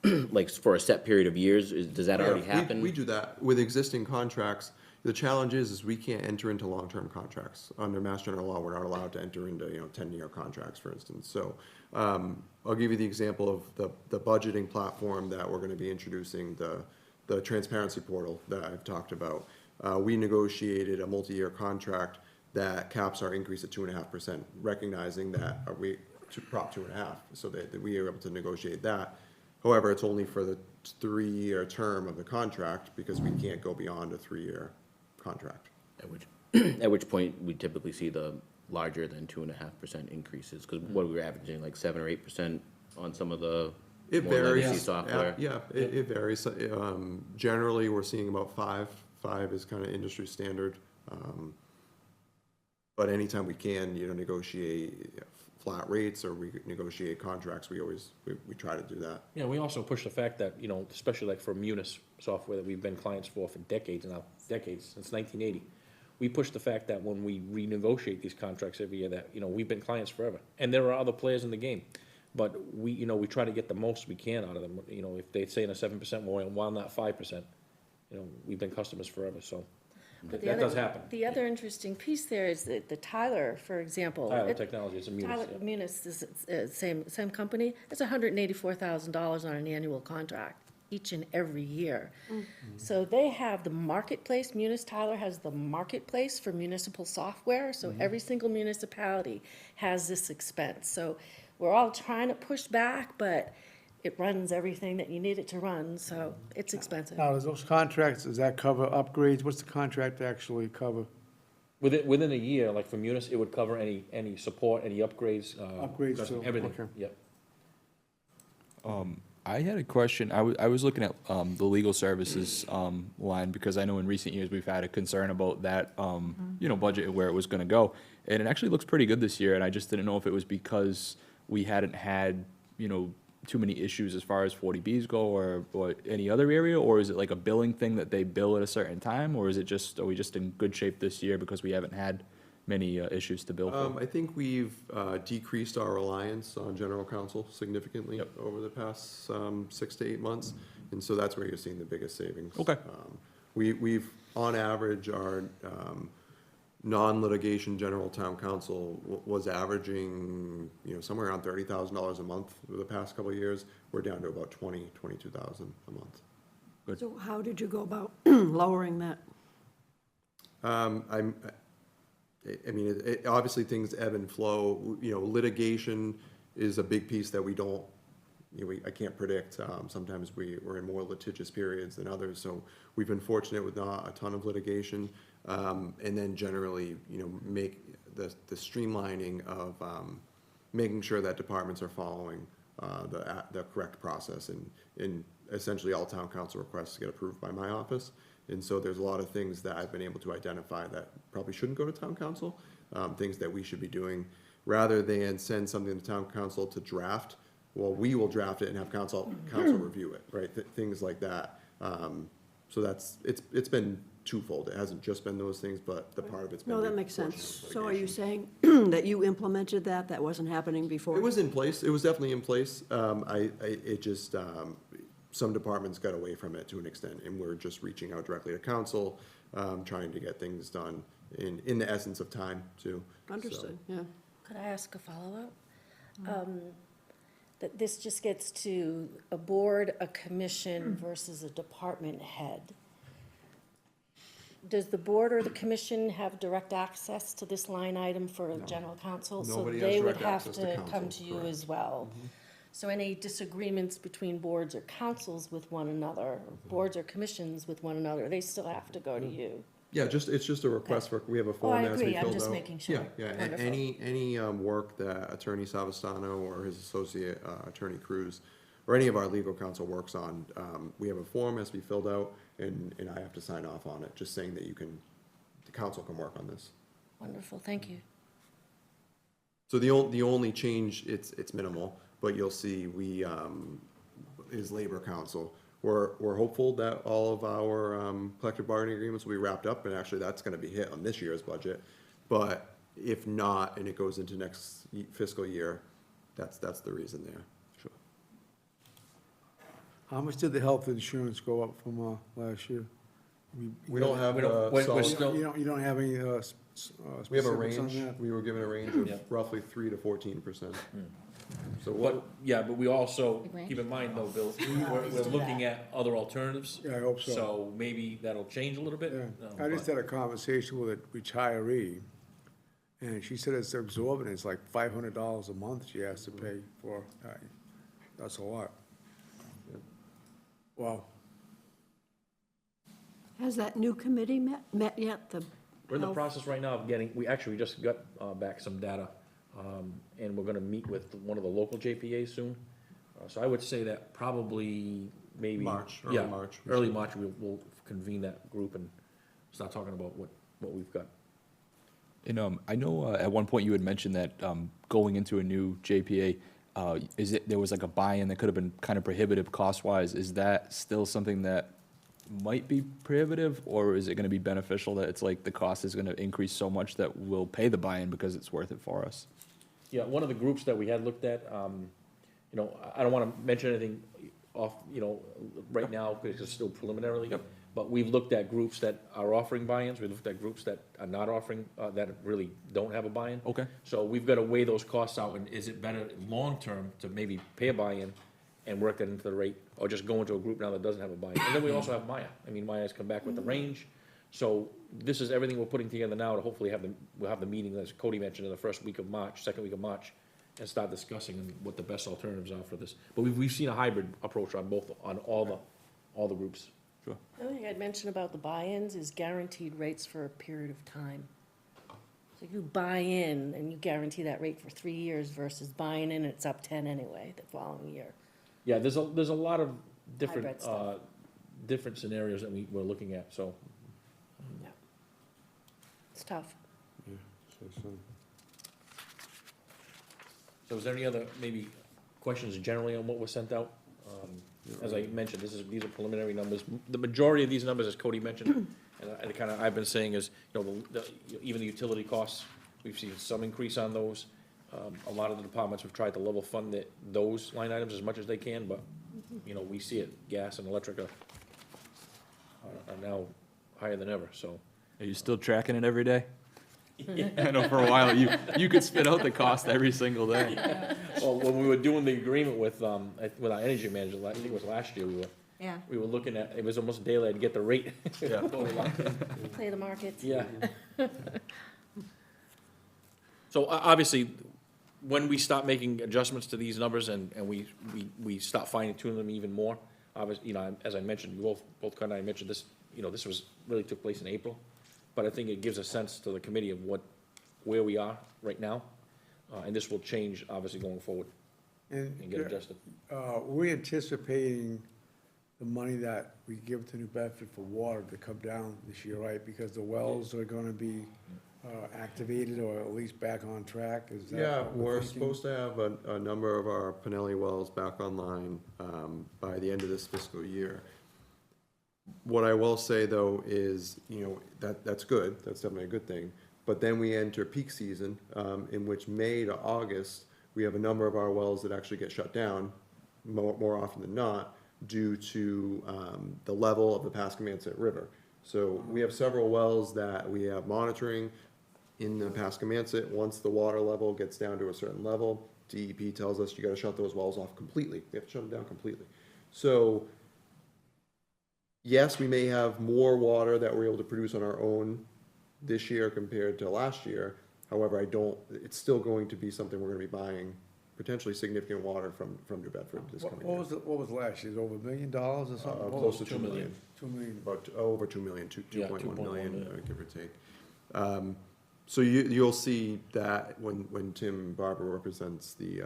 Like, for a set period of years, does that already Yeah, happen? We do that with existing contracts. The challenge is we can't enter into long-term contracts. Under Mass General Law, we're not allowed to enter into, 10-year contracts, for instance. So, I'll give you the example of the budgeting platform that we're gonna be introducing, the transparency portal that I've talked about. We negotiated a multi-year contract that caps our increase at 2.5%, recognizing that we, to Prop 2.5, so that we are able to negotiate that. However, it's only for the 3-year term of the contract, because we can't go beyond a 3-year contract. At which point, we typically see the larger than 2.5% increases, because what we were averaging, like 7 or 8% on some of the It more varies. legacy software. Yeah, it varies. Generally, we're seeing about 5. 5 is kind of industry standard. But anytime we can, negotiate flat rates or we negotiate contracts, we try to do that. Yeah, we also push the fact that, especially like for Munis software that we've been clients for decades now, since 1980. We push the fact that when we renegotiate these contracts every year, that, we've been clients forever. And there are other players in the game. But we try to get the most we can out of them. If they say in a 7%, while not 5%, we've been customers forever, so But the that other- does happen. The other interesting piece there is that the Tyler, for example. Tyler Technology, it's a Munis, Tyler yeah. Munis is same company. It's $184,000 on an annual contract. each and every year. So they have the marketplace, Munis Tyler has the marketplace for municipal software, so every single municipality has this expense. So we're all trying to push back, but it runs everything that you need it to run, so it's expensive. Now, does those contracts, does that cover upgrades? What's the contract actually cover? Within a year, like for Munis, it would cover any support, any upgrades. Upgrades too, Everything, okay. yep. I had a question. I was looking at the legal services line because I know in recent years we've had a concern about that, budget and where it was going to go. And it actually looks pretty good this year, and I just didn't know if it was because we hadn't had, too many issues as far as 40Bs go or any other area, or is it like a billing thing that they bill at a certain time, or is it just, are we just in good shape this year because we haven't had many issues to bill for? I think we've decreased our reliance on general counsel significantly Yep. over the past 6 to 8 months, and so that's where you're seeing the biggest savings. Okay. We've, on average, our non-litigation general town council was averaging, somewhere around $30,000 a month for the past couple of years. We're down to about 22,000 a month. So how did you go about lowering that? Obviously, things ebb and flow. Litigation is a big piece that we don't, I can't predict. Sometimes we're in more litigious periods than others, so we've been fortunate with not a ton of litigation. And then generally, make the streamlining of making sure that departments are following the correct process, and essentially all town council requests get approved by my office. And so there's a lot of things that I've been able to identify that probably shouldn't go to town council, things that we should be doing, rather than send something to town council to draft. Well, we will draft it and have council review it, right? Things like that. So it's been twofold. It hasn't just been those things, but the part of it's been. No, the that makes portion sense. of So are you litigation. saying that you implemented that? That wasn't happening before? It was in place. It was definitely in place. It just, some departments got away from it to an extent, and we're just reaching out directly to council, trying to get things done in the essence of time too. So- Understood, yeah. Could I ask a follow-up? That this just gets to a board, a commission versus a department head. Does the board or the commission have direct access to this line item for a general counsel? Nobody So has they would direct have access to to counsel, come to you correct. as well. So any disagreements between boards or councils with one another, or boards or commissions with one another, they still have to go to you? Yeah, it's just a request for, we have a Oh, I form that has to be agree. I'm filled out. just making sure. Yeah, yeah, Wonderful. any work that Attorney Savastano or his associate, Attorney Cruz, or any of our legal counsel works on, we have a form has to be filled out, and I have to sign off on it, just saying that the council can work on this. Wonderful, thank you. So the only change, it's minimal, but you'll see is Labor Council. We're hopeful that all of our collective bargaining agreements will be wrapped up, and actually that's gonna be hit on this year's budget. But if not, and it goes into next fiscal year, that's the reason there. Sure. How much did the health insurance go up from last year? We don't have We don't- we're solid- still- You don't have any we have a specifics on range, that? we were given a range Yeah. of roughly 3 to 14%. So But, what, yeah, but we also, Big range. keep in mind though, Bill, we're looking at other alternatives. Yeah, I hope so. So maybe that'll change a little bit. Yeah, I just had a conversation with a retiree, and she said it's exorbitant, it's like $500 a month she has to pay for, that's a lot. Wow. Has that new committee met yet? We're in the health- process right now of getting, we just got back some data, and we're gonna meet with one of the local JPAs soon. So I would say that probably maybe. March, early yeah, March. Early March, we'll convene that group and start talking about what we've got. And I know at one point you had mentioned that going into a new JPA, there was like a buy-in that could have been kind of prohibitive cost-wise. Is that still something that might be prohibitive, or is it going to be beneficial that it's like the cost is going to increase so much that we'll pay the buy-in because it's worth it for us? Yeah, one of the groups that we had looked at, I don't wanna mention anything off, right now, because it's still preliminarily. Yep. But we've looked at groups that are offering buy-ins, we've looked at groups that are not offering, that really don't have a buy-in. Okay. So we've gotta weigh those costs out, and is it better long-term to maybe pay a buy-in and work that into the rate, or just go into a group now that doesn't have a buy-in. And then we also have Maya. I mean, Maya's come back with the range. So this is everything we're putting together now to hopefully we'll have the meeting, as Cody mentioned, in the first week of March, second week of March, and start discussing what the best alternatives are for this. But we've seen a hybrid approach on all the groups. Sure. The other thing I'd mention about the buy-ins is guaranteed rates for a period of time. So you buy in and you guarantee that rate for 3 years versus buying in and it's up 10 anyway the following year. Yeah, there's a lot of different, Hybrid stuff. different scenarios that we're looking at, so. Yeah. It's tough. So is there any other, maybe, questions generally on what was sent out? As I mentioned, these are preliminary numbers. The majority of these numbers, as Cody mentioned, and I've been saying is, even the utility costs, we've seen some increase on those. A lot of the departments have tried to level fund those line items as much as they can, but, we see it, gas and electric are now higher than ever, so. Are you still tracking it every day? I know for a while, you could spit out the cost every single day. Well, when we were doing the agreement with our energy manager, I think it was last year, Yeah. we were looking at, it was almost daily, I'd get the rate. Yeah. Play the markets. Yeah. So obviously, when we start making adjustments to these numbers and we start fine tuning them even more, obviously, as I mentioned, both Ken and I mentioned this, this really took place in April. But I think it gives a sense to the committee of where we are right now. And this will change, obviously, going forward and get adjusted. We're anticipating the money that we give to New Bedford for water to come down this year, right? Because the wells are gonna be activated or at least back on track, is that? Yeah, what we're thinking? supposed to have a number of our Pinelli wells back online by the end of this fiscal year. What I will say, though, is, that's good, that's definitely a good thing. But then we enter peak season, in which May to August, we have a number of our wells that actually get shut down, more often than not, due to the level of the Pascomanset River. So we have several wells that we have monitoring in the Pascomanset. Once the water level gets down to a certain level, DEP tells us you gotta shut those wells off completely. We have to shut them down completely. So, yes, we may have more water that we're able to produce on our own this year compared to last year. However, it's still going to be something we're gonna be buying potentially significant water from New Bedford this coming year. What was last year's, over $1 million or something? What Close was to 2 million. 2 million. About over 2 million, 2.1 2.1 million, million. give or take. So you'll see that when Tim Barber represents the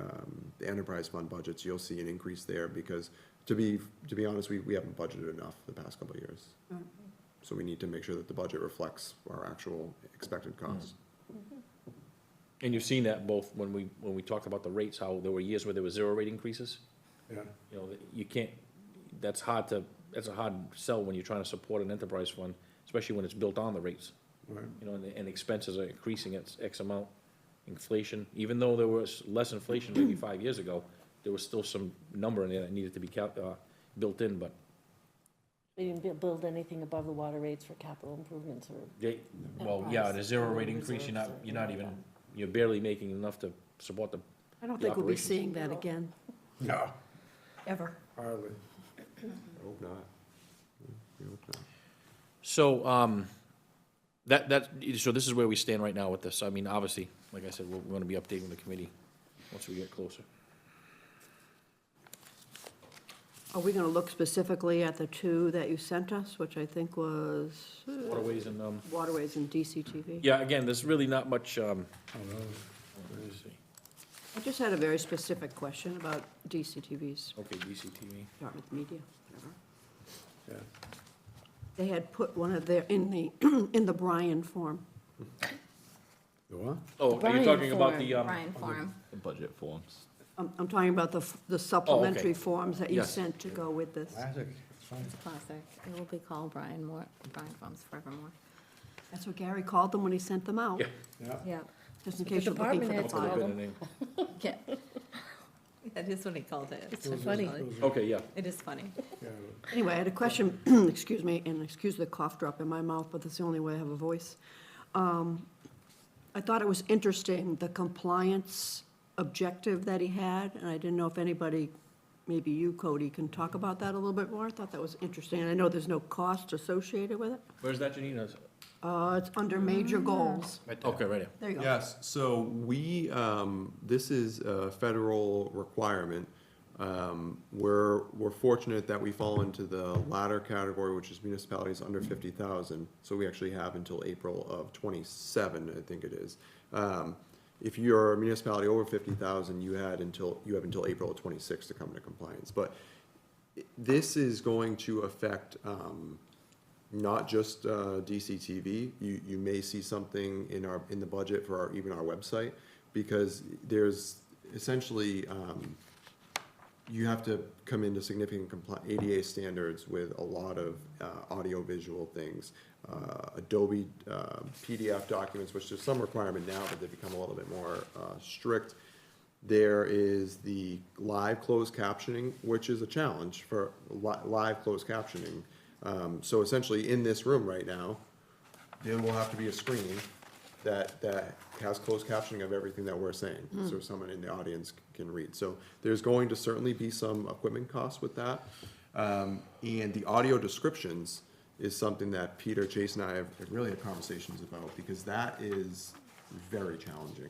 enterprise fund budgets, you'll see an increase there because, to be honest, we haven't budgeted enough the past couple of years. So we need to make sure that the budget reflects our actual expected costs. And you've seen that both when we talked about the rates, how there were years where there were 0 rate increases. Yeah. You can't, that's a hard sell when you're trying to support an enterprise fund, especially when it's built on the rates. Right. And expenses are increasing at X amount. Inflation, even though there was less inflation maybe 5 years ago, there was still some number in there that needed to be built in, but We didn't build anything above the water rates for capital improvements or. the 0 rate increase, you're barely making enough to support the. I don't The think we'll be operations. seeing that again, No, ever. hardly. I hope not. I hope not. So, so this is where we stand right now with this. I mean, obviously, like I said, we're gonna be updating the committee once we get closer. Are we gonna look specifically at the two that you sent us, which I think was Waterways and, Waterways and DCTV? yeah, again, there's really not much, let me see. I just had a very specific question about DCTV's, Okay, DCTV. Department of Media, whatever. Yeah. They had put one of their, in the Bryan form. The what? Oh, are you Brian talking about form. the, Brian Farm. The budget forms. I'm talking about the supplementary okay. forms that you Yes. sent to go with this. Classic, it's fine. It's classic. It will be called Brian Farms forevermore. That's what Gary called them when he sent them out, Yeah. Yeah. Yeah. just in case you're looking for the department heads call file. them. Yeah. That is what he called it. It's so funny. Okay, yeah. It is funny. Yeah, Anyway, I had a question, excuse me, and excuse the cough drop in my mouth, but that's the only way I have a voice. I thought it was interesting, the compliance objective that he had, and I didn't know if anybody maybe you, Cody, can talk about that a little bit more. I thought that was interesting. I know there's no cost associated with it. Where's that, Janine? It's under major goals. Okay, right here. There you go. Yes, so we, this is a federal requirement. We're fortunate that we fall into the latter category, which is municipalities under 50,000. So we actually have until April of '27, I think it is. If you're a municipality over 50,000, you have until April of '26 to come into compliance. But this is going to affect, not just DCTV. You may see something in the budget for even our website, because there's essentially, you have to come into significant ADA standards with a lot of audio-visual things. Adobe PDF documents, which there's some requirement now, but they've become a little bit more strict. There is the live closed captioning, which is a challenge for live closed captioning. So essentially, in this room right now, there will have to be a screen that has closed captioning of everything that we're saying, so someone in the audience can read. So there's going to certainly be some equipment costs with that. And the audio descriptions is something that Peter, Chase, and I have really had conversations about, because that is very challenging.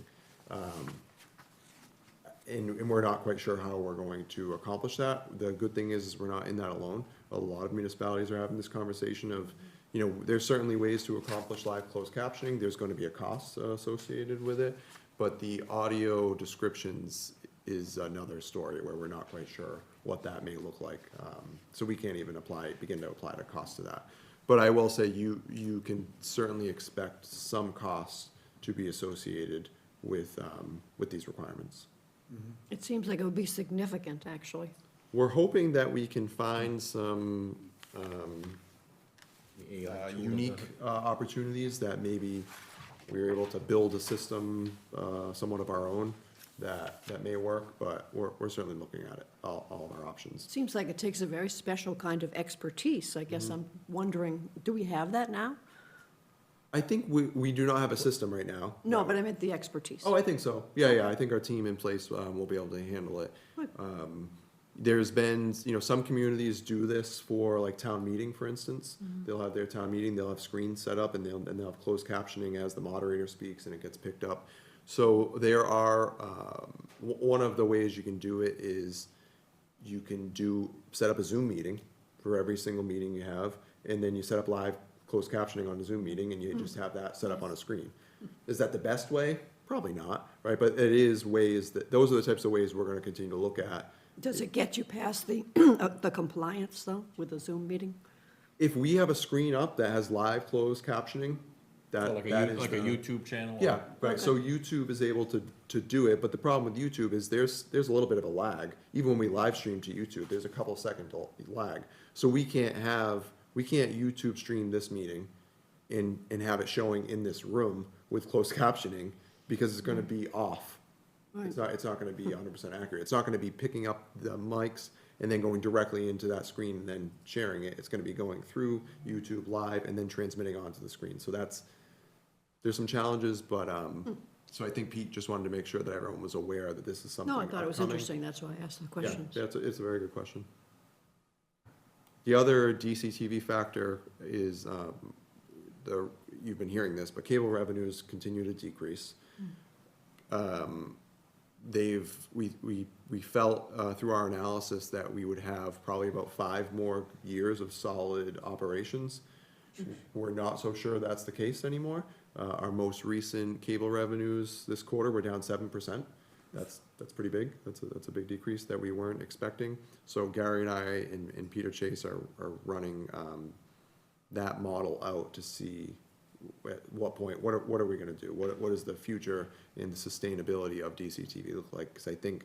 And we're not quite sure how we're going to accomplish that. The good thing is we're not in that alone. A lot of municipalities are having this conversation of, there's certainly ways to accomplish live closed captioning. There's going to be a cost associated with it, but the audio descriptions is another story where we're not quite sure what that may look like. So we can't even begin to apply the cost to that. But I will say you can certainly expect some costs to be associated with these requirements. It seems like it would be significant, actually. We're hoping that we can find some unique opportunities that maybe we're able to build a system somewhat of our own that may work, but we're certainly looking at it, all of our options. Seems like it takes a very special kind of expertise. I guess I'm wondering, do we have that now? I think we do not have a system right now. No, but I meant the expertise. Oh, I think so. Yeah, I think our team in place will be able to handle it. There's been, some communities do this for like town meeting, for instance. They'll have their town meeting, they'll have screens set up, and they'll have closed captioning as the moderator speaks and it gets picked up. So there are, one of the ways you can do it is you can set up a Zoom meeting for every single meeting you have, and then you set up live closed captioning on a Zoom meeting, and you just have that set up on a screen. Is that the best way? Probably not, right? But it is ways those are the types of ways we're gonna continue to look at. Does it get you past the, the compliance, though, with the Zoom meeting? If we have a screen up that has live closed captioning, Like a YouTube channel? Yeah, right, so YouTube is able to do it, but the problem with YouTube is there's a little bit of a lag. Even when we live stream to YouTube, there's a couple second lag. So we can't YouTube stream this meeting and have it showing in this room with closed captioning, because it's gonna be off. It's not gonna be 100% accurate. It's not gonna be picking up the mics and then going directly into that screen and then sharing it. It's gonna be going through YouTube Live and then transmitting onto the screen. So there's some challenges, but, so I think Pete just wanted to make sure that everyone was aware that this is something No, I thought it was upcoming. interesting. That's why I asked the Yeah, questions. it's a very good question. The other DCTV factor is, you've been hearing this, but cable revenues continue to decrease. We felt through our analysis that we would have probably about 5 more years of solid operations. We're not so sure that's the case anymore. Our most recent cable revenues this quarter were down 7%. That's pretty big. That's a big decrease that we weren't expecting. So Gary and I and Peter Chase are running that model out to see at what point, what are we gonna do? What is the future and the sustainability of DCTV look like? Because I think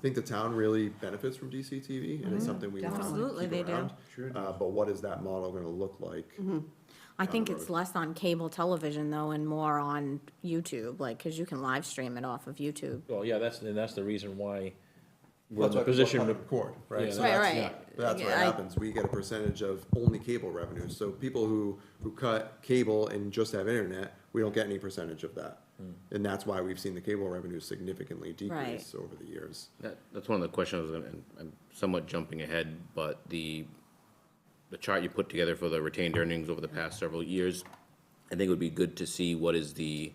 the town really benefits from DCTV, and it's something we want to Absolutely, keep they do. around. But what is that model gonna look like? I think it's less on cable television though and more on YouTube, like, cause you can live stream it off of YouTube. Well, yeah, that's the reason why we're That's in the why people position cut to. the cord, right? Yeah. So Right, that's- right. That's what Yeah, I- happens. We get a percentage of only cable revenues. So people who cut cable and just have internet, we don't get any percentage of that. And that's why we've seen the cable revenue significantly decrease over the years. That's one of the questions I was gonna, and I'm somewhat jumping ahead, but the chart you put together for the retained earnings over the past several years, I think it would be good to see what is the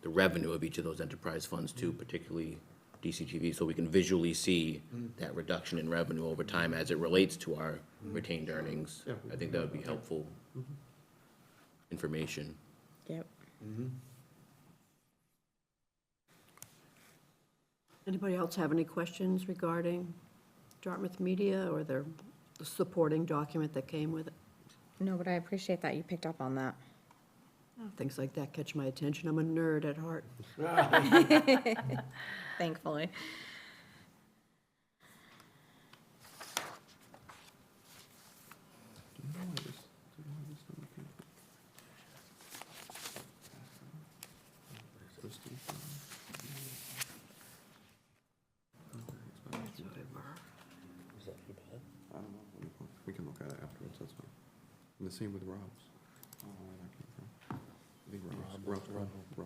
revenue of each of those enterprise funds too, particularly DCTV, so we can visually see that reduction in revenue over time as it relates to our retained earnings. Yeah. I think that would be helpful information. Yep. Anybody else have any questions regarding Dartmouth Media or the supporting document that came with it? No, but I appreciate that you picked up on that. Things like that catch my attention. I'm a nerd at heart. Thankfully. I don't know, we can look at it afterwards, that's fine. And the same with Rob's. I don't know where that came from. I think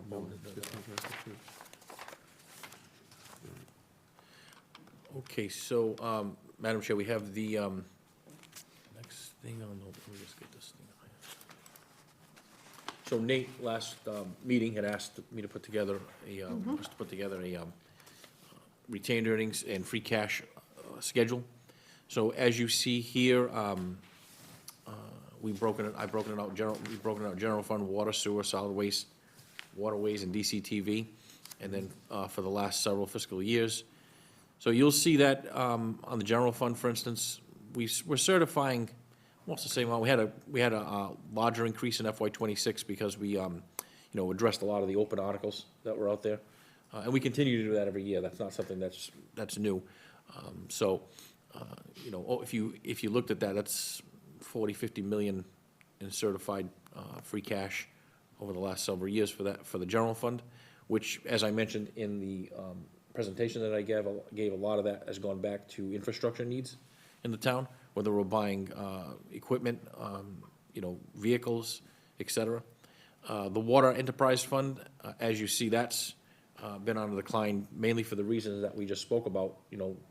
Rob just contracted too. Okay, so, Madam Chair, we have the, next thing on the, let me just get this thing. So Nate, last, meeting, had asked me to put together a retained earnings and free cash, schedule. So as you see here, we've broken it out, general fund, water, sewer, solid waste, waterways, and DCTV, and then, for the last several fiscal years. So you'll see that, on the general fund, for instance, we're certifying almost the same amount. We had a larger increase in FY '26 because we, addressed a lot of the open articles that were out there. And we continue to do that every year. That's not something that's new. If you looked at that, that's 50 million in certified, free cash over the last several years for the general fund, which, as I mentioned in the, presentation that I gave, a lot of that has gone back to infrastructure needs in the town, whether we're buying, equipment, vehicles, et cetera. The water enterprise fund, as you see, that's, been on a decline mainly for the reasons that we just spoke about,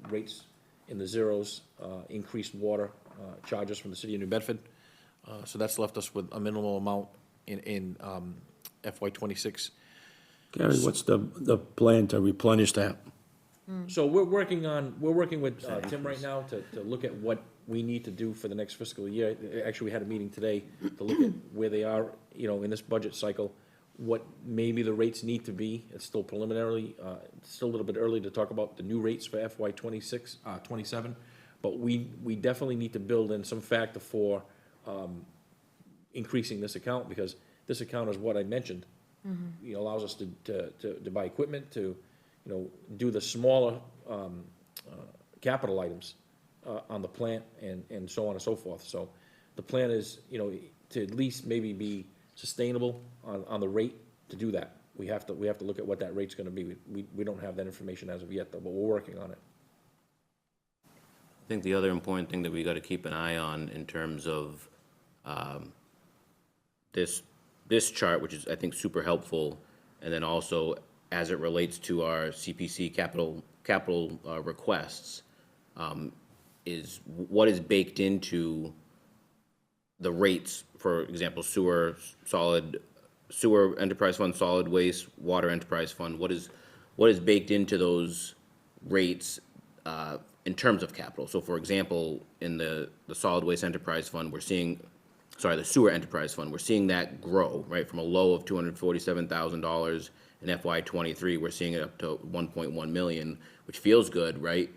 rates in the zeros, increased water, charges from the city of New Bedford. So that's left us with a minimal amount in FY '26. Gary, what's the plan to replenish that? So we're working with Tim right now to look at what we need to do for the next fiscal year. Actually, we had a meeting today to look at where they are, in this budget cycle, what maybe the rates need to be. It's still preliminarily, still a little bit early to talk about the new rates for FY '26, '27. But we definitely need to build in some factor for increasing this account, because this account is what I mentioned. Allows us to buy equipment, to, do the smaller capital items on the plant and so on and so forth. So the plan is, to at least maybe be sustainable on the rate to do that. We have to look at what that rate's gonna be. We don't have that information as of yet, though, but we're working on it. I think the other important thing that we got to keep an eye on in terms of this chart, which is, I think, super helpful, and then also as it relates to our CPC capital requests, is what is baked into the rates, for example, sewer enterprise fund, solid waste, water enterprise fund. What is baked into those rates in terms of capital? So, for example, in the solid waste enterprise fund, the sewer enterprise fund, we're seeing that grow, right? From a low of $247,000 in FY '23, we're seeing it up to 1.1 million, which feels good, right?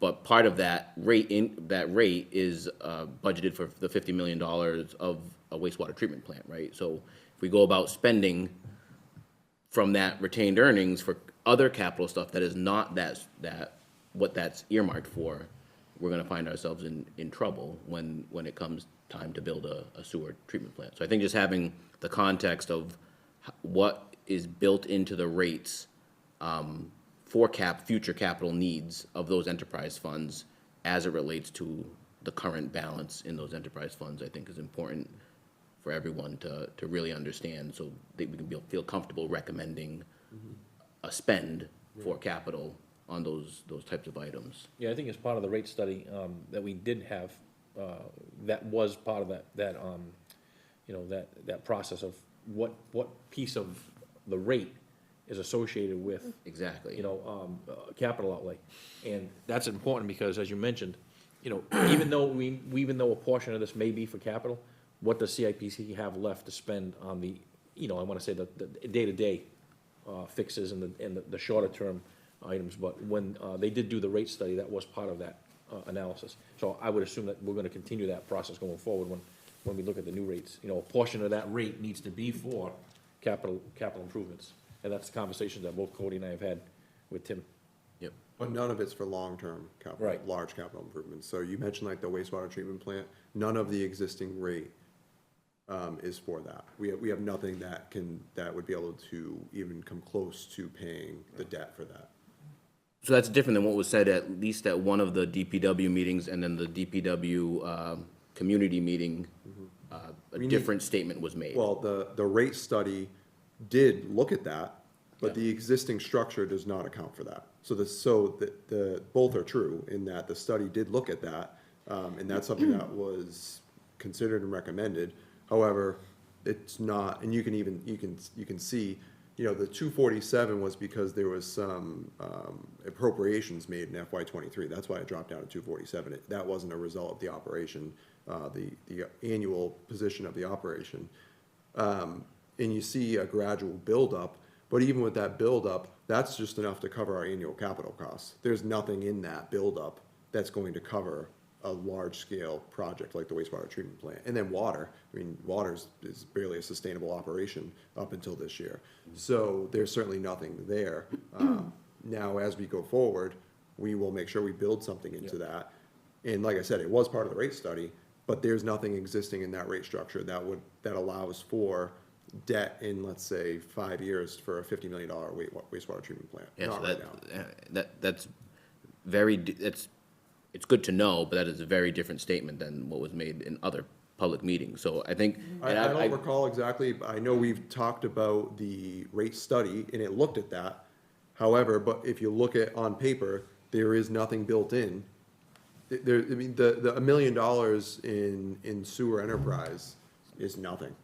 But part of that rate is budgeted for the $50 million of a wastewater treatment plant, right? So if we go about spending from that retained earnings for other capital stuff that is not what that's earmarked for, we're gonna find ourselves in trouble when it comes time to build a sewer treatment plant. So I think just having the context of what is built into the rates for future capital needs of those enterprise funds as it relates to the current balance in those enterprise funds, I think is important for everyone to really understand, so that we can feel comfortable recommending a spend for capital on those types of items. Yeah, I think as part of the rate study, that we did have, that was part of that, you know, that process of what piece of the rate is associated with, Exactly. you know, capital outlay. And that's important because, as you mentioned, you know, even though a portion of this may be for capital, what does CIPC have left to spend on the, you know, I wanna say the day-to-day, fixes and the shorter term items, but when, they did do the rate study, that was part of that, analysis. So I would assume that we're gonna continue that process going forward when we look at the new rates. You know, a portion of that rate needs to be for capital improvements. And that's the conversation that both Cody and I have had with Tim. Yep. But none of it's for long-term capital, Right. large capital improvements. So you mentioned like the wastewater treatment plant, none of the existing rate is for that. We have nothing that would be able to even come close to paying the debt for that. So that's different than what was said at least at one of the DPW meetings, and then the DPW community meeting, a different statement was made. Well, the rate study did look at that, but the existing structure does not account for that. So both are true in that the study did look at that, and that's something that was considered and recommended. However, it's not, and you can see, you know, the 247 was because there was some appropriations made in FY '23. That's why it dropped down to 247. That wasn't a result of the operation, the annual position of the operation. And you see a gradual buildup, but even with that buildup, that's just enough to cover our annual capital costs. There's nothing in that buildup that's going to cover a large-scale project like the wastewater treatment plant. And then water, I mean, water is barely a sustainable operation up until this year. So there's certainly nothing there. Now, as we go forward, we will make sure we build something into that. And like I said, it was part of the rate study, but there's nothing existing in that rate structure that allows for debt in, let's say, 5 years for a $50 million wastewater treatment plant. Yeah, Not so right now. that's it's good to know, but that is a very different statement than what was made in other public meetings. So I think, I don't recall exactly, but I know we've talked about the rate study, and it looked at that. However, but if you look at on paper, there is nothing built in. There, I mean, the $1 million in sewer enterprise is nothing,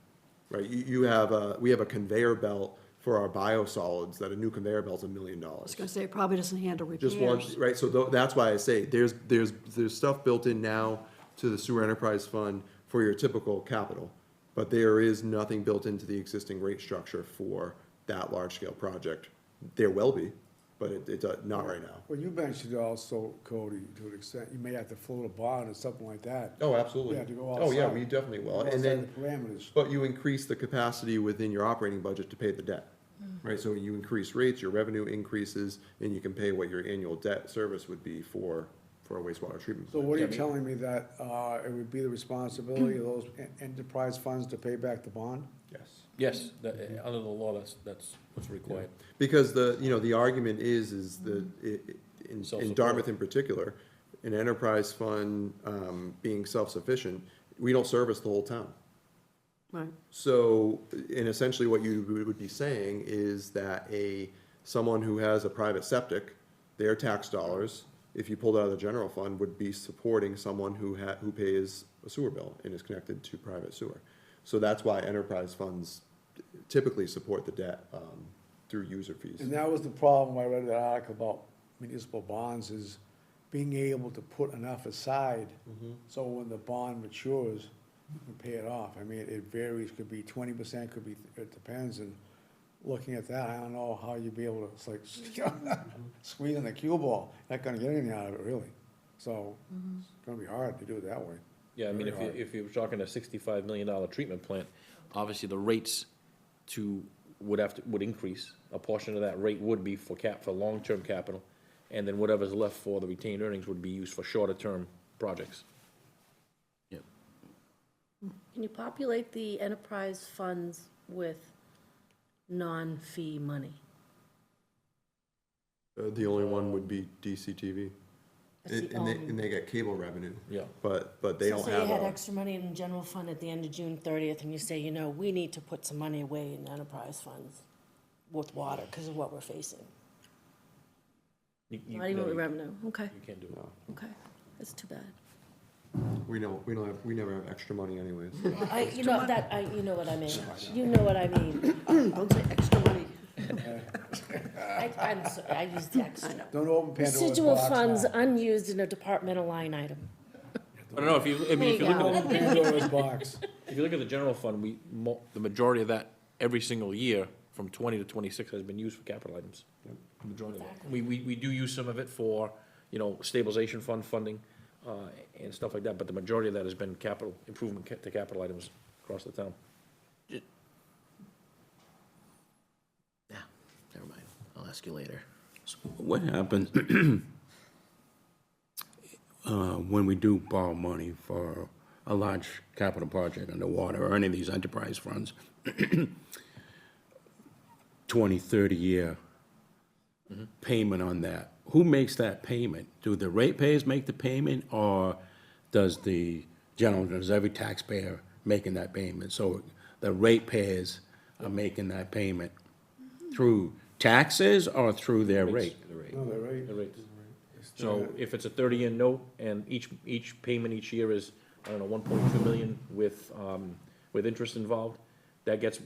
right? We have a conveyor belt for our biosolids, that a new conveyor belt's $1 million. I was gonna say, it probably doesn't handle repairs. Just one, right, so that's why I say, there's stuff built in now to the sewer enterprise fund for your typical capital, but there is nothing built into the existing rate structure for that large-scale project. There will be, but it's not right now. Well, you mentioned also, Cody, to an extent, you may have to float a bond or something like that. Oh, absolutely. You have to go Oh, yeah, outside. we definitely will, Outside and then, the parameters. but you increase the capacity within your operating budget to pay the debt, right? So you increase rates, your revenue increases, and you can pay what your annual debt service would be for a wastewater treatment So plant. what are you telling me, that it would be the responsibility of those enterprise funds to pay back the bond? Yes. Yes, under the law, that's what's required. Because the argument is that in Self-support. Dartmouth in particular, an enterprise fund, being self-sufficient, we don't service the whole town. Right. So, and essentially what you would be saying is that someone who has a private septic, their tax dollars, if you pulled out of the general fund, would be supporting someone who pays a sewer bill and is connected to private sewer. So that's why enterprise funds typically support the debt, through user fees. And that was the problem, I read that article about municipal bonds, is being able to put enough aside, so when the bond matures, you can pay it off. I mean, it varies, could be 20%, could be, it depends, and looking at that, I don't know how you'd be able to, it's like, squeezing the cue ball, not gonna get anything out of it, really. So, it's gonna be hard to do it that way. Yeah, I mean, Very hard. if you're talking a $65 million treatment plant, obviously the rates would increase. A portion of that rate would be for long-term capital, and then whatever's left for the retained earnings would be used for shorter-term projects. Yep. Can you populate the enterprise funds with non-fee money? The only one would be DCTV. That's the And they, only- and they get cable revenue. Yeah. But they don't So have you had a, extra money in the general fund at the end of June 30th, and you say, you know, we need to put some money away in enterprise funds with water because of what we're facing. Not even no, with revenue, okay, You can't do it. okay, that's too bad. we never have extra money anyways. You know what I mean, you know what I mean. Don't say extra money. I'm sorry, I used the extra. Don't open Pandora's Residual box funds now. unused in a departmental line item. I don't know, if you, I mean, if you There you look at, go. Pandora's box. if you look at the general fund, the majority of that, every single year, from 20 to 26, has been used for capital items. The majority of it. We do use some of it for, you know, stabilization fund funding, and stuff like that, but the majority of that has been capital, improvement to capital items across the town. Yeah, never mind. I'll ask you later. What happens when we do borrow money for a large capital project underwater or any of these enterprise funds? 20, 30-year payment on that. Who makes that payment? Do the ratepayers make the payment, or does every taxpayer making that payment? So the ratepayers are making that payment through taxes or through their rate? No, they're right. The rates. So if it's a 30-year note, and each payment each year is, I don't know, 1.2 million with interest involved, that gets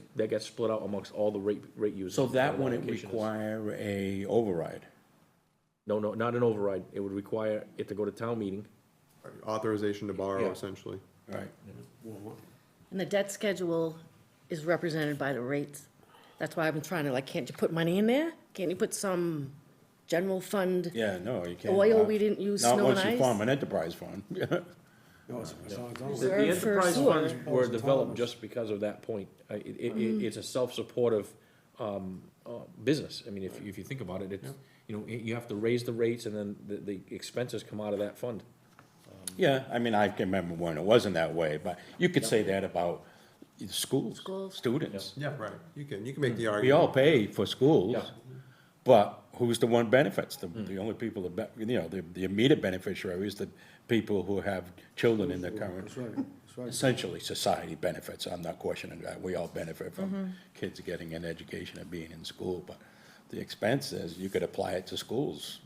split out amongst all the rate users. So that wouldn't allocation is. require a override? No, not an override. It would require it to go to town meeting. Authorization to borrow, Yeah. essentially. Right. And the debt schedule is represented by the rates. That's why I've been trying to, like, can't you put money in there? Can't you put some general fund? Yeah, no, you can't. Oil we didn't use, Not snow and once you ice? form an enterprise fund. No, it's on its own. The Reserve for enterprise sewer. funds were It's developed autonomous. just because of that point. It's a self-supportive business. I mean, if you think about it, it's, you know, you have to raise the rates, and then the expenses come out of that fund. Yeah, I mean, I can remember when it wasn't that way, but you could say that about schools, Schools. students. Yeah, right. You can make the We all argument. pay for schools, Yeah. but who's the one benefits? The only people that, the immediate beneficiaries, the people who have children in the current. That's right, that's right. Essentially, society benefits. I'm not questioning that. We all benefit from kids getting an education and being in school, but the expense is, you could apply it to schools.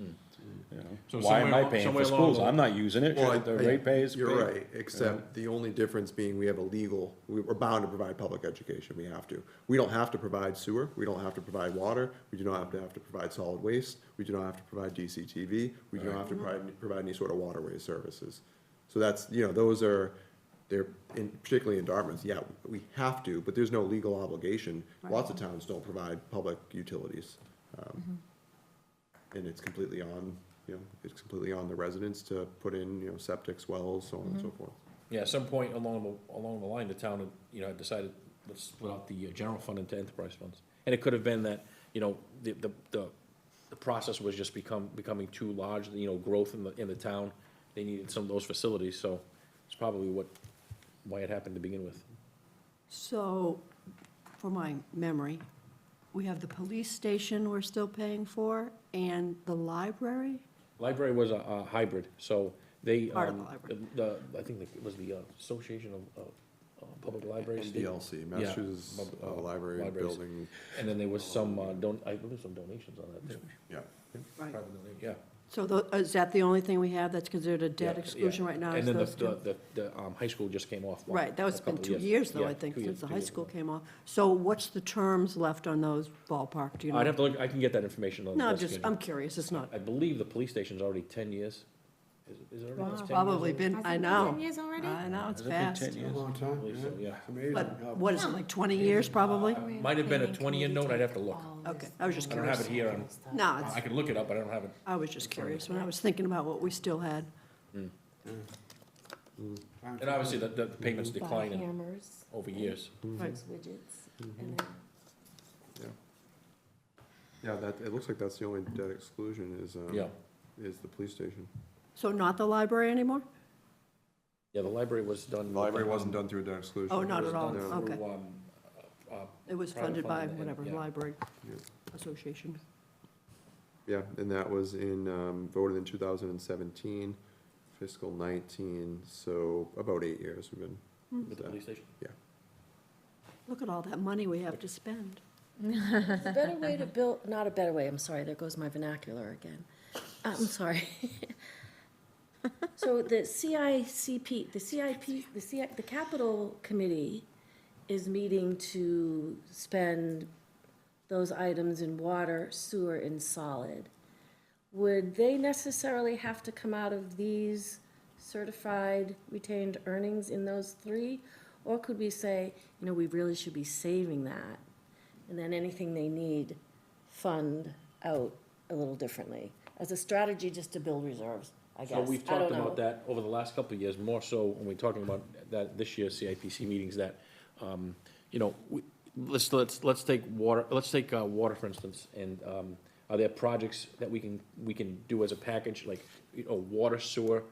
You know, So why am I somewhere- paying for somewhere along schools? the- I'm not using it. Well, The ratepayers You're pay. right, except the only difference being we have we're bound to provide public education, we have to. We don't have to provide sewer, we don't have to provide water, we do not have to provide solid waste, we do not have to provide DCTV, we do not have to provide any sort of waterway services. So that's, particularly in Dartmouth, yeah, we have to, but there's no legal obligation. Lots of towns don't provide public utilities. And it's completely on the residents to put in, septics, wells, so on and so forth. Yeah, at some point along the line, the town, had decided, let's split out the general fund into enterprise funds. And it could have been that, the process was just becoming too large, growth in the town. They needed some of those facilities, so it's probably why it happened to begin with. So, for my memory, we have the police station we're still paying for, and the library? Library was a hybrid, so they, Part of the library. I think it was the Association of Public Libraries. MDLC, Yeah, Massachusetts Library libraries. Building, And then there was some, I believe some donations on that too. yeah. Right. Private donation, yeah. So is that the only thing we have that's considered a debt Yeah, exclusion yeah. right now? And is then those two? the high school just came off. Right, that was a been couple 2 years, though, Yeah, I think, 2 years, since the 2 high years school ago. came off. So what's the terms left on those ballpark, do you know? I'd have to look, I can get that information on No, the I'm just, schedule. I'm curious, it's not, I believe the police station's already 10 years. Is it already? it's 10 years probably old? been, Has it I been know. 10 years already? I know, it's Has it been fast. 10 A years? long time, believe so, yeah. It's amazing. But how- what is it, like 20 years, probably? Might have been a 20-year note, I'd have to look. Okay, I was just I don't have curious. it here, No, I it's, can look it up, but I don't have it. I was just curious, when I was thinking about what we still had. And obviously, the payments Buy declining hammers, over years. Right. widgets, and then Yeah, it looks like that's the only debt exclusion Yeah. is the police station. So not the library anymore? Yeah, the library was done. The library wasn't done through a debt exclusion. Oh, not It was at all, done okay. through, It was private funded by funding and- whatever, yeah. library Yeah. association. Yeah, and that was voted in 2017, fiscal 19, so about 8 years we've been With with the that. police station? Yeah. Look at all that money we have to spend. A better way to build, not a better way, I'm sorry, there goes my vernacular again. I'm sorry. So the CICP, the capital committee is meeting to spend those items in water, sewer, and solid. Would they necessarily have to come out of these certified retained earnings in those three? Or could we say, you know, we really should be saving that, and then anything they need, fund out a little differently, as a strategy just to build reserves, I guess. So we've I don't talked know. about that over the last couple of years, more so when we're talking about that, this year's CIPC meetings, that, you know, let's take water, for instance, and, are there projects that we can do as a package, like, you know, water, sewer?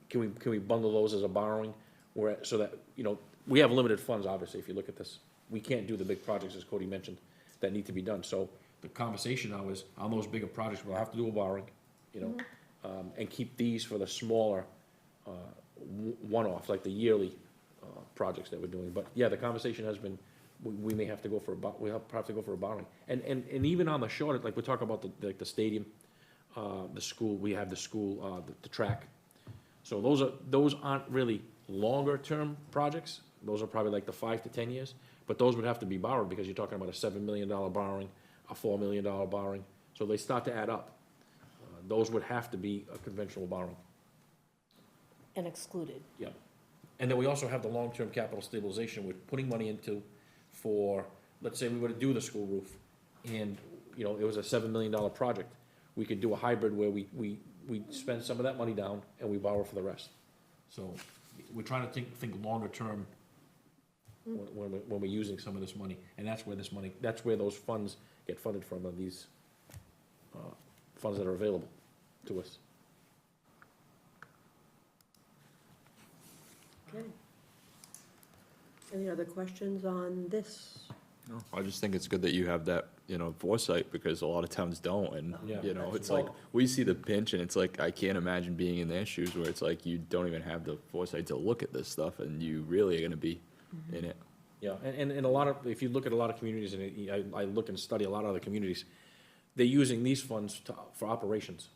Can we bundle those as a borrowing, where, so that, you know, we have limited funds, obviously, if you look at this. We can't do the big projects, as Cody mentioned, that need to be done. So the conversation now is, on those bigger projects, we'll have to do a borrowing, you know, and keep these for the smaller, one-off, like the yearly, projects that we're doing. But, yeah, the conversation has been, we may have to go for we'll have to go for a borrowing. And even on the short, like, we're talking about the stadium, the school, we have the school, the track. So those aren't really longer-term projects. Those are probably like the 5 to 10 years. But those would have to be borrowed, because you're talking about a $7 million borrowing, a $4 million borrowing. So they start to add up. Those would have to be a conventional borrowing. And excluded. Yeah. And then we also have the long-term capital stabilization we're putting money into for, let's say we were to do the school roof, and, you know, it was a $7 million project. We could do a hybrid where we spend some of that money down and we borrow for the rest. So we're trying to think longer term when we're using some of this money. And that's where those funds get funded from, are these funds that are available to us. Okay. Any other questions on this? No, I just think it's good that you have that, you know, foresight, because a lot of towns don't, and, Yeah. you know, it's like, we see the pinch, and it's like, I can't imagine being in their shoes, where it's like, you don't even have the foresight to look at this stuff, and you really are gonna be in it. Yeah, and a lot of, if you look at a lot of communities, and I look and study a lot of other communities, they're using these funds for operations,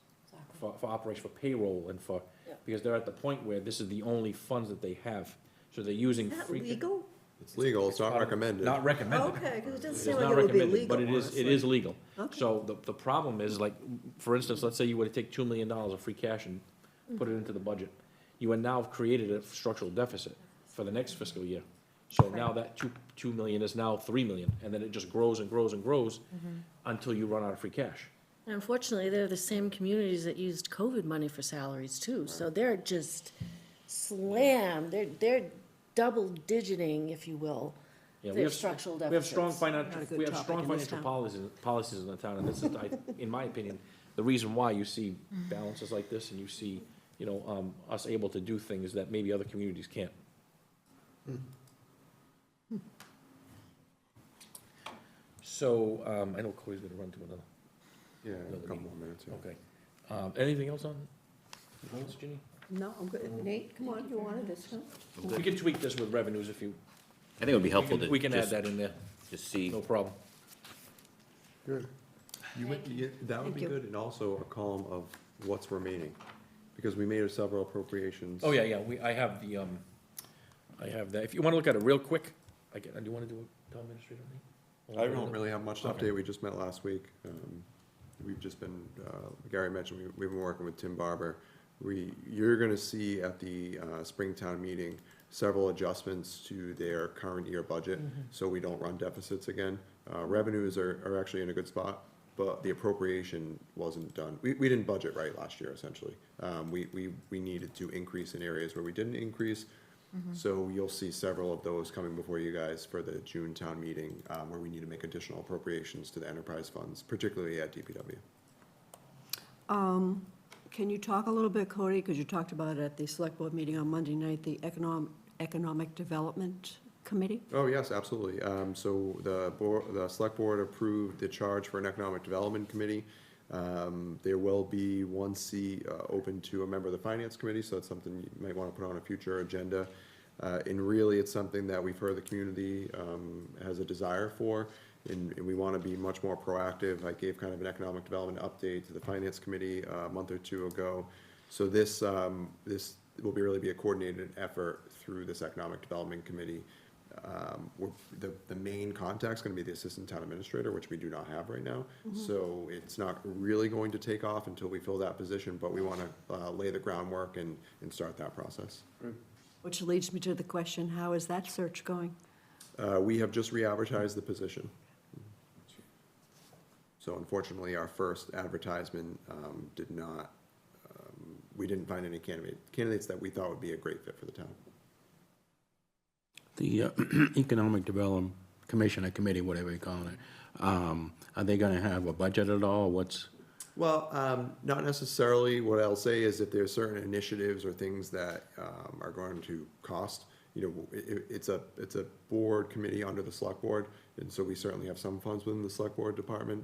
for operation, for payroll, and for, because they're at the point where this is the only funds that they have. So they're using Is that free. legal? It's legal, it's not recommended. Not recommended. Okay, because it doesn't It's seem not like it would be recommended, legal, but it honestly. is legal. Okay. So the problem is, like, for instance, let's say you were to take $2 million of free cash and put it into the budget. You have now created a structural deficit for the next fiscal year. So now that $2 million is now $3 million, and then it just grows and grows and grows until you run out of free cash. And unfortunately, they're the same communities that used COVID money for salaries too, so they're just slammed, they're double digiting, if you will, Yeah, we their have structural We have strong deficits. Not a financial, good we have topic strong in this financial town. policies in the town, and this is, in my opinion, the reason why you see balances like this, and you see, you know, us able to do things that maybe other communities can't. So, I know Cody's gonna run to another, Yeah, a couple more minutes, yeah. okay. Anything else on this, Ginny? No, I'm good. Nate, come on, you wanted this, huh? We can tweak this with revenues if you, I think it would be helpful to we can add just, that in there, just see. no problem. Good. That would be you. good, and also a column of what's remaining, because we made several appropriations. Oh, yeah, I have the, I have that. If you wanna look at it real quick, do you wanna do a town administrator, Nate? I don't really have much to Okay. update, we just met last week. We've just been, Gary mentioned, we've been working with Tim Barber. You're gonna see at the Springtown meeting, several adjustments to their current year budget, so we don't run deficits again. Revenues are actually in a good spot, but the appropriation wasn't done. We didn't budget right last year, essentially. We needed to increase in areas where we didn't increase. So you'll see several of those coming before you guys for the June town meeting, where we need to make additional appropriations to the enterprise funds, particularly at DPW. Can you talk a little bit, Cody, because you talked about it at the select board meeting on Monday night, the Economic Development Committee? Oh, yes, absolutely. So the select board approved the charge for an economic development committee. There will be one seat open to a member of the Finance Committee, so it's something you might want to put on a future agenda. And really, it's something that we've heard the community has a desire for, and we want to be much more proactive. I gave kind of an economic development update to the Finance Committee a month or two ago. So this will really be a coordinated effort through this Economic Development Committee. The main contact's gonna be the Assistant Town Administrator, which we do not have right now. So it's not really going to take off until we fill that position, but we wanna lay the groundwork and start that process. Which leads me to the question, how is that search going? We have just re-advertised the position. So unfortunately, our first advertisement did not, we didn't find any candidates that we thought would be a great fit for the town. The Economic Development Commission or committee, whatever you call it, are they gonna have a budget at all? What's, Well, not necessarily. What I'll say is if there's certain initiatives or things that are going to cost, it's a board committee under the select board, and so we certainly have some funds within the select board department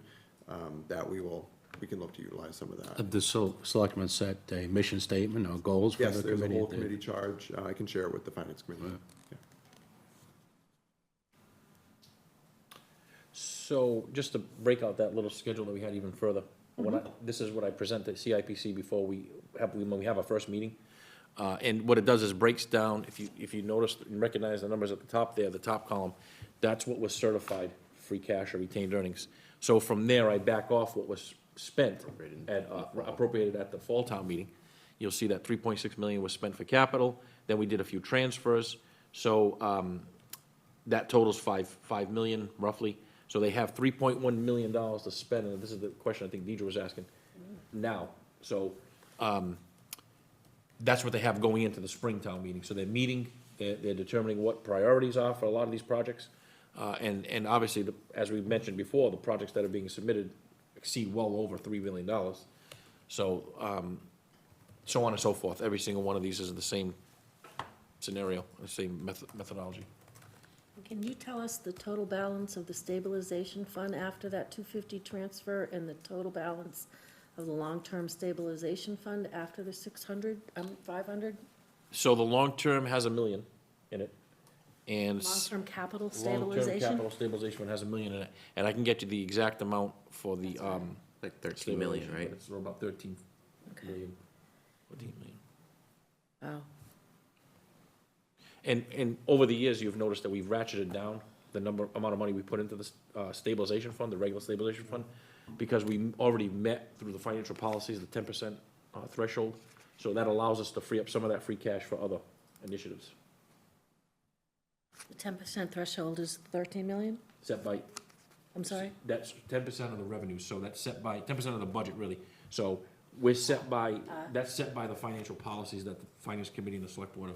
that we can look to utilize some of that. the selectmen set a mission statement or goals for Yes, the there's a committee? whole committee charge. I can share it with the finance committee. Yeah. So just to break out that little schedule that we had even further, this is what I present to CIPC before when we have our first meeting. And what it does is breaks down, if you notice and recognize the numbers at the top there, the top column, that's what was certified free cash or retained earnings. So from there, I back off what was spent appropriated at the fall town meeting. You'll see that 3.6 million was spent for capital, then we did a few transfers, so that totals 5 million roughly. So they have $3.1 million to spend, and this is the question I think Deidre was asking now. So that's what they have going into the Springtown meeting. So they're meeting, they're determining what priorities are for a lot of these projects. And obviously, as we mentioned before, the projects that are being submitted exceed well over $3 million. So, so on and so forth. Every single one of these is the same scenario, the same methodology. Can you tell us the total balance of the stabilization fund after that 250 transfer and the total balance of the long-term stabilization fund after the 500? So the long-term has $1 million in it, and. Long-term capital Long-term stabilization? capital stabilization fund has $1 million in it, and I can get you the exact amount for the, Like 13 million, stabilization, right? but it's about 13 million, 14 million. Wow. And over the years, you've noticed that we've ratcheted down the amount of money we put into the stabilization fund, the regular stabilization fund, because we already met through the financial policies, the 10% threshold. So that allows us to free up some of that free cash for other initiatives, The 10% threshold is 13 million? set by, I'm sorry? that's 10% of the revenues, so that's set by, 10% of the budget, really. So we're set by, that's set by the financial policies that the finance committee and the select board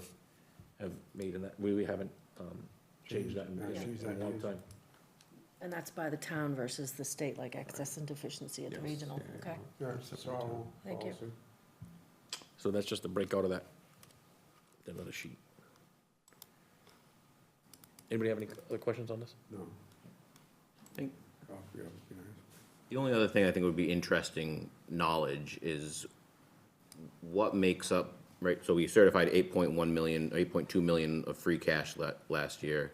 have made, and that, we haven't changed that in a long time. And that's by the town versus the state, like excess and deficiency at the regional, okay? Thank you. So that's just a breakout of that other sheet. Anybody have any other questions on this? No. think Copy of it would be nice. the only other thing I think would be interesting knowledge is what makes up, right, so we certified 8.1 million, 8.2 million of free cash last year.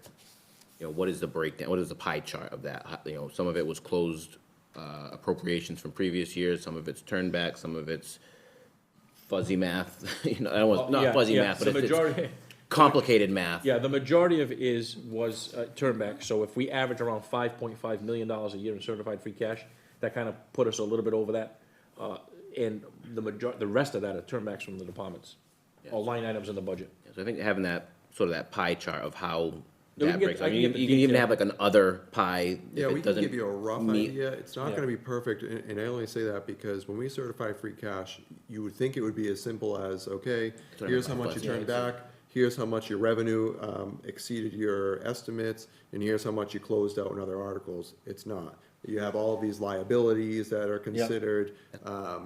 What is the breakdown, what is the pie chart of that? Some of it was closed appropriations from previous years, some of it's turned back, some of it's fuzzy math, I don't want, not fuzzy math, but it's complicated math. Yeah, the majority of it was turned back, so if we average around $5.5 million a year in certified free cash, that kind of put us a little bit over that. And the rest of that are turnbacks from the departments, or line items in the budget. So I think having that, sort of that pie chart of how Yeah, we that can get- breaks, I can you get the can even detail. have like an other pie. Yeah, if we it can doesn't give you a rough meet- idea. It's not Yeah. gonna be perfect, and I only say that because when we certify free cash, you would think it would be as simple as, okay, Turn here's it how back, much you yeah, turned back, here's how much your revenue exceeded your estimates, and here's how much you closed out in other articles. It's not. You have all of these liabilities that are considered.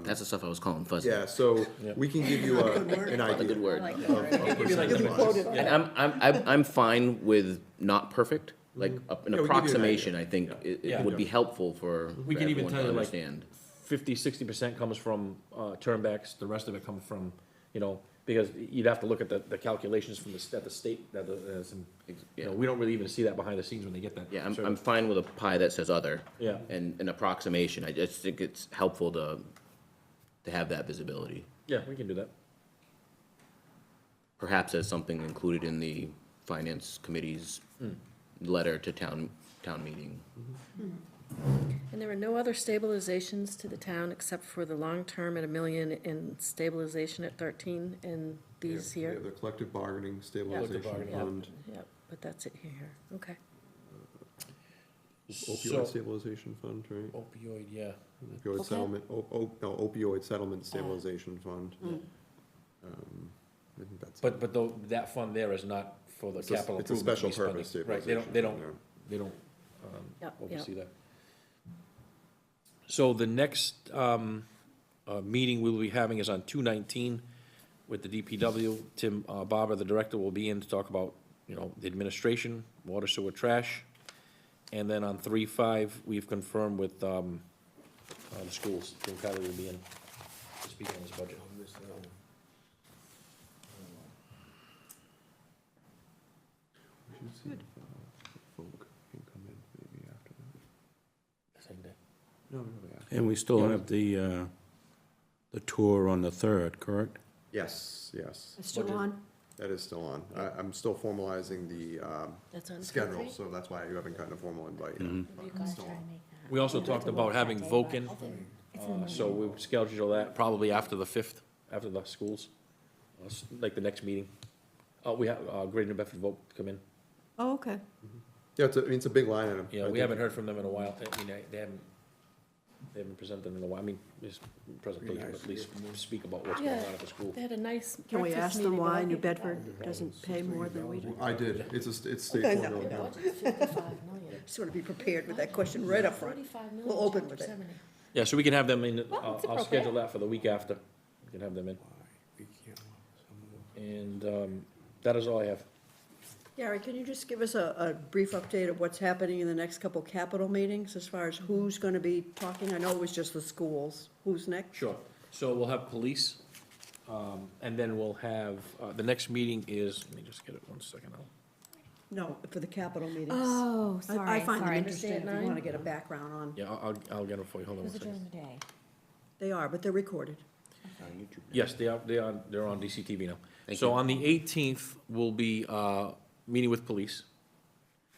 That's the stuff I was calling fuzzy. Yeah, so we can give you an That's a idea. good word. Yeah. And I'm fine with not perfect, like an Yeah, we give you an approximation, idea. I think Yeah. it would be helpful for We can even everyone tell to you, like, understand. 50-60% comes from, turnbacks, the rest of it comes from, you know, because you'd have to look at the calculations from at the state, that, you know, we don't really even see that behind the scenes when they get that. Yeah, I'm certified. fine with a pie that says other. Yeah. And an approximation, I just think it's helpful to have that visibility. Yeah, we can do that. Perhaps as something included in the finance committee's letter to town meeting. And there are no other stabilizations to the town except for the long-term at $1 million and stabilization at 13 and these We here? have the collective bargaining stabilization bargaining. fund, Yep, but that's it here, okay. opioid stabilization fund, right? Opioid, yeah. Opioid settlement, no, opioid settlement stabilization fund. I think that's. But though, that fund there is not for the It's a- capital it's a improvement. special piece funding. purpose Right, stabilization they don't, fund, they don't Yep, oversee that. So the next, meeting we'll be having is on 2/19 with the DPW. Tim Barber, the director, will be in to talk about, you know, the administration, water, sewer, trash. And then on 3/5, we've confirmed with, the schools, Jim Kelly will be in to speak on his budget. We should see if, folk can come in maybe after that. Same day. No, after. And we still have the tour on the 3rd, correct? Yes, yes, It's still on? that is still on. I'm still formalizing the, That's on schedule, Tuesday? so that's why you haven't gotten a formal invite yet. but it's still on. We also talked about having Vulcan, so we would schedule that probably after the 5th, after the schools, like the next meeting. We have, Greater New Bedford Voc come in. Oh, okay. Yeah, it's it's a big line item. Yeah, I we think. haven't heard from them in a while. I mean, they haven't presented in a while. I mean, this presentation, but at least speak about what's going on at the school. They had a nice Can we breakfast ask them meeting, but I why New think- Bedford doesn't pay more than we do? I did, it's state Okay, no, formula. no. yeah. 55 million. Just want to be prepared with that question right up front. 45 million, We'll open chapter with it. 70. Yeah, so we can have them in, Well, I'll it's schedule appropriate. that for the week after. We can have them in. And that is all I have. Gary, can you just give us a brief update of what's happening in the next couple capital meetings as far as who's going to be talking? I know it was just the schools. Who's next? Sure. So we'll have police, and then we'll have, the next meeting is, let me just get it 1 second. No, for the capital meetings. Oh, I find them sorry. interesting if you Thursday at want to get a background on. Yeah, I'll get it for you. Hold on 1 second. the day? They are, but they're recorded. Yes, they're on DCTV now. Thank So you. on the 18th, we'll be meeting with police.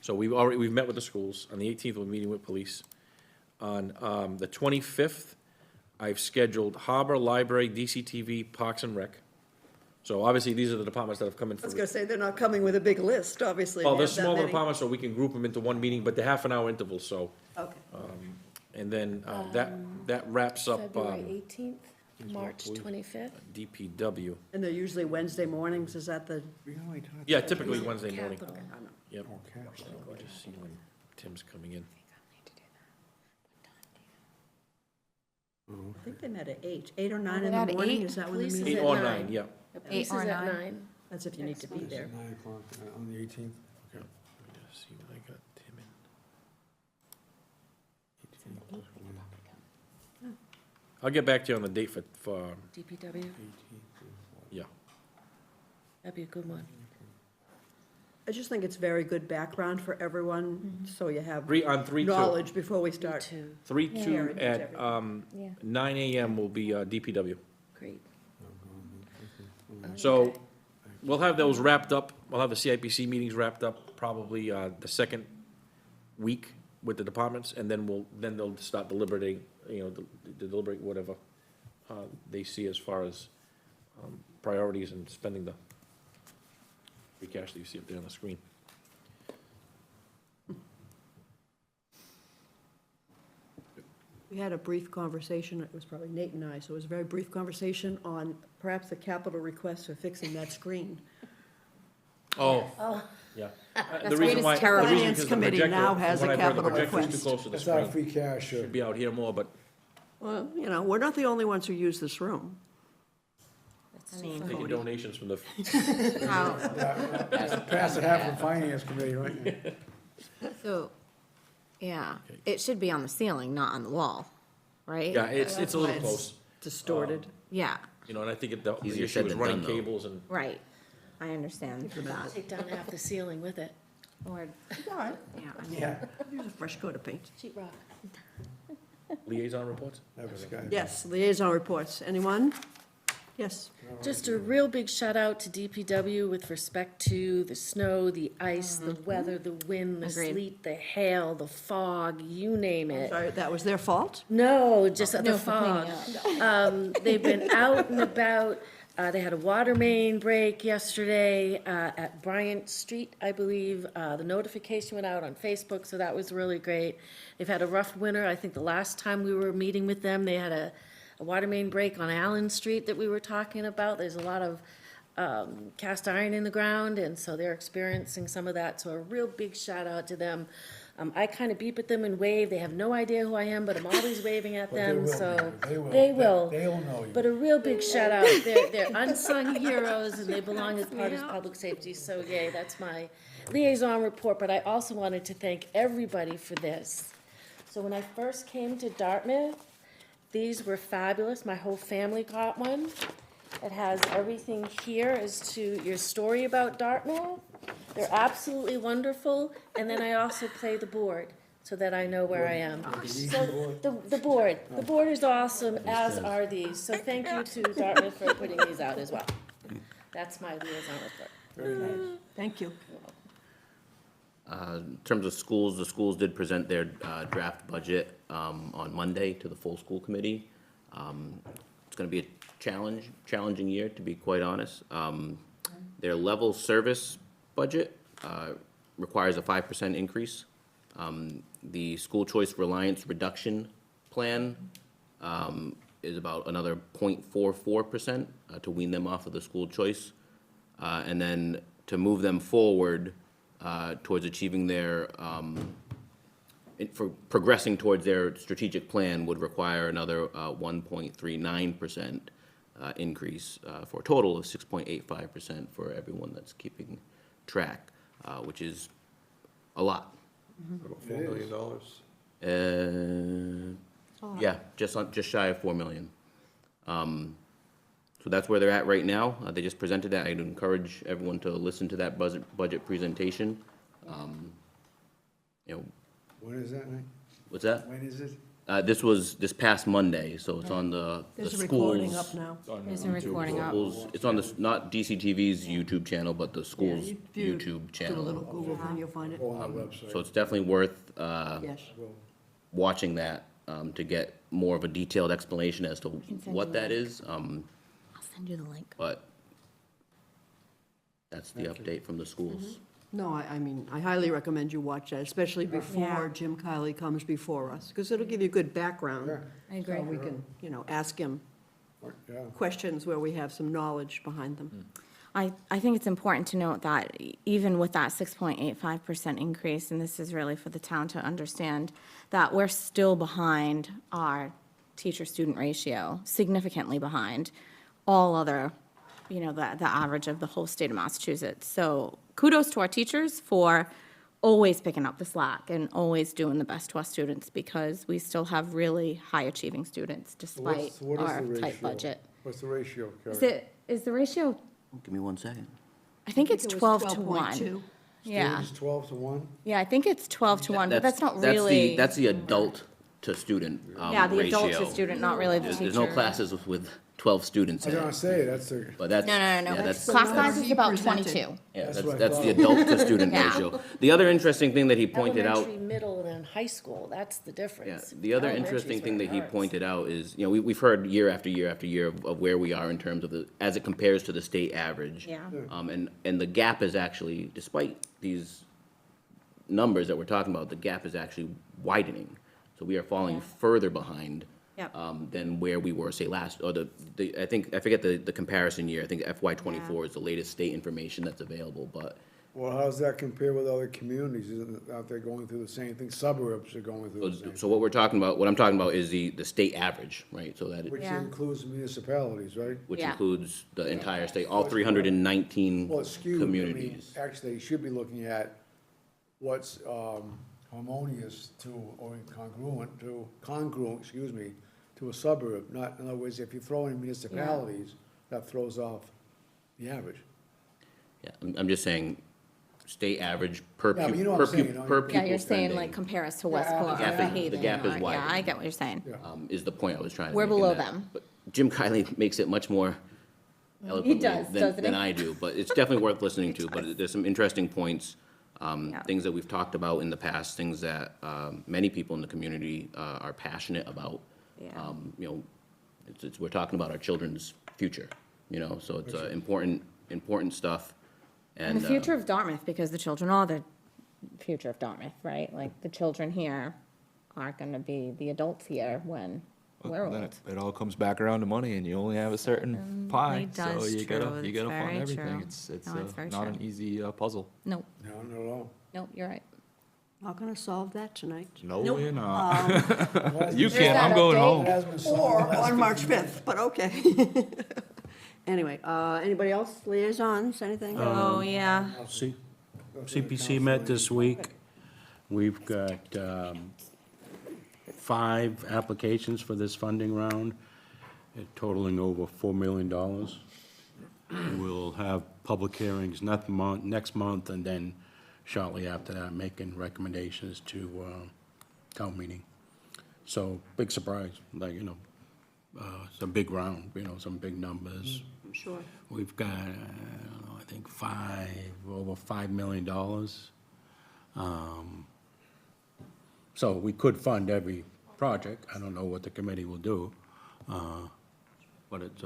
So we've met with the schools. On the 18th, we're meeting with police. On the 25th, I've scheduled Harbor, Library, DCTV, Parks and Rec. So obviously, these are the departments that have come in I for. was going to say, they're not coming with a big list, obviously. Well, if they're you have that smaller many. departments, so we can group them into one meeting, but they're half-an-hour intervals, so. Okay. And then that wraps up February 18th, March 25th. DPW. And they're usually Wednesday mornings, is that the? Yeah, typically Wednesday morning. Capital. Yep. So we'll just see when Tim's coming in. I think they met at 8 or 9 in they the had morning, 8. is that when the Police is meeting? Eight at or 9. 9, yeah. The police or is at 9. 9. That's if you need to be there. 9 o'clock on the 18th. Okay. Let me just see when I got Tim in. I'll get back to you on the date for, DPW, yeah. that'd be a good one. I just think it's very good background for everyone, so you have 3-2. knowledge before we start. 2, 3-2 Hearing at, everything. 9 AM will be, DPW. great. So, we'll have those wrapped up, we'll have the CIPC meetings wrapped up probably, the second week with the departments, and then they'll start deliberating, deliberate whatever, they see as far as, priorities and spending the free cash that you see up there on the screen. We had a brief conversation, it was probably Nate and I, so it was a very brief conversation on perhaps a capital request for fixing that screen. Oh, yeah. The screen reason is why, the terrible. reason, Finance because the committee projector, now has from what a I've heard, the capital projector's request. too close to the That's our screen. free cash. Should be out here more, but Well, we're not the only ones who use this room. That's I mean, taking donations from the, How, Pass it half the finance committee, right? so, yeah, it should be on the ceiling, not on the wall. right? Yeah, it's a little close, Distorted. Yeah, you know, and I think the Easier issue said is than running done, though. cables and, right. I understand that. Take down half the ceiling with it. Or, All right, yeah, I mean, Yeah. here's a fresh coat of paint. Sheet rock. liaison reports? That was good. Yes, liaison reports. Anyone? Yes. Just a real big shout out to DPW with respect to the snow, the ice, the weather, the wind, the Agreed. sleet, the hail, the fog, you name it. Sorry, that was their fault? No, just the No, for fog. cleaning They've been out and about. They had a water main break yesterday at Bryant Street, I believe. The notification went out on Facebook, so that was really great. They've had a rough winter. I think the last time we were meeting with them, they had a water main break on Allen Street that we were talking about. There's a lot of cast iron in the ground, and so they're experiencing some of that. So a real big shout out to them. I kind of beep at them and wave. They have no idea who I am, but I'm always waving at But they them, will so. know you. They will. They will. They'll know you. But a real big shout out. They're unsung heroes and they belong as part of public safety. So yay, that's my liaison report. But I also wanted to thank everybody for this. So when I first came to Dartmouth, these were fabulous. My whole family got one. It has everything here as to your story about Dartmouth. They're absolutely wonderful. And then I also play the board so that I know where I am. So the board is awesome, as are these. So thank you to Dartmouth for putting these out as well. That's my liaison report. Very nice. Thank you. In terms of schools, the schools did present their draft budget on Monday to the full school committee. It's going to be a challenging year, to be quite honest. Their level service budget requires a 5% increase. The school choice reliance reduction plan is about another 0.44% to wean them off of the school choice. And then to move them forward towards achieving their, for progressing towards their strategic plan would require another 1.39% increase for a total of 6.85% for everyone that's keeping track, which is a lot. About $4 million. Yeah, just shy of 4 million. So that's where they're at right now. They just presented that. I'd encourage everyone to listen to that budget presentation. You know, When is that, Nick? what's that? When is it? This was this past Monday, so it's on the There's a schools. recording up now. There's a recording up. It's on the, not DCTV's YouTube channel, but the school's Yeah, if you YouTube Do a little channel. Google thing, you'll find it. Go on the website. So it's definitely worth Yes. watching that to get more of a detailed explanation as to can send what you that a is. I'll send you the link. But that's the update from the schools. No, I mean, I highly recommend you watch that, especially before Yeah. Jim Kiley comes before us, because it'll give you a good background. Yeah. I agree. So we can, ask him Yeah. questions where we have some knowledge behind them. I think it's important to note that even with that 6.85% increase, and this is really for the town to understand, that we're still behind our teacher-student ratio, significantly behind all other, the average of the whole state of Massachusetts. So kudos to our teachers for always picking up the slack and always doing the best to our students, because we still have really high-achieving students despite So what is our the tight ratio? budget. What's the ratio, Carrie? Is the ratio, Give me 1 second. I think it's It was 12 to 1. 12.2. Yeah, Students 12 to 1? yeah, I think it's 12 to 1, but that's not really. That's the adult to student Yeah, the adult ratio. to student, not really the teacher. There's no classes with 12 students I in was gonna it. say, that's a, But that's. No, yeah, That's that's- class size is He about presented. 22. Yeah, That's that's, what I that's the thought. adult to student Yeah. ratio. The other interesting thing that he pointed out. Elementary, middle, and high school, that's the Yeah, difference. the other Elementary's interesting thing where that it he hurts. pointed out is, we've heard year after year after year of where we are in terms of as it compares to the state average. Yeah. And the gap is actually, despite these numbers that we're talking about, the gap is actually widening. So we are falling further behind. Yep. Than where we were, say, last, or I think, I forget the comparison year. I think FY '24 is the latest state information that's available, but well, how's that compare with other communities? Isn't it out there going through the same thing? Suburbs are going through the same, so what I'm talking about is the state average, right? So that, which Yeah. includes municipalities, right? which Yeah. includes the entire state, all 319 Well, it's skewed. I mean, communities. actually, you should be looking at what's harmonious to, or congruent, excuse me, to a suburb, not, in other words, if you throw in municipalities, that throws off the average. Yeah, I'm just saying, state average per Yeah, but you know per what I'm saying, pu- you know, per yeah, pupil Yeah, you're saying like spending, compare us to Yeah, Westport the or gap is- Haven. the gap is or- wider. Yeah, I get what you're saying. Yeah. is the point I was trying to We're make in below that. them. But Jim Kiley makes it much more eloquently does, doesn't than he? I do, but it's definitely worth listening to, but there's some interesting points, Yeah. things that we've talked about in the past, things that, many people in the community, are passionate about. Yeah. You know, we're talking about our children's future, you know, so it's, important stuff. And the future of Dartmouth, because the children are the future of Dartmouth, right? Like, the children here aren't gonna be the adults here when we're Then old. it all comes back around to money, and you only have a certain pie, it so does you true. gotta It's fund very everything. true. It's No, it's very not true. an easy puzzle. Nope, No, not at all. nope, you're right. Not gonna solve that tonight. No, Nope. you're not. You There's can't. that I'm going update. home. It has been solved Or in the last on March 15 5th, but okay. Anyway, anybody else, liaisons, anything? Oh, yeah. C- CPC met this week. We've got 5 applications for this funding round, totaling over $4 million. We'll have public hearings next month, and then shortly after that, making recommendations to town meeting. So, big surprise, like, it's a big round, some big numbers. Sure. We've got, I don't know, I think over $5 million. So we could fund every project. I don't know what the committee will do. But it's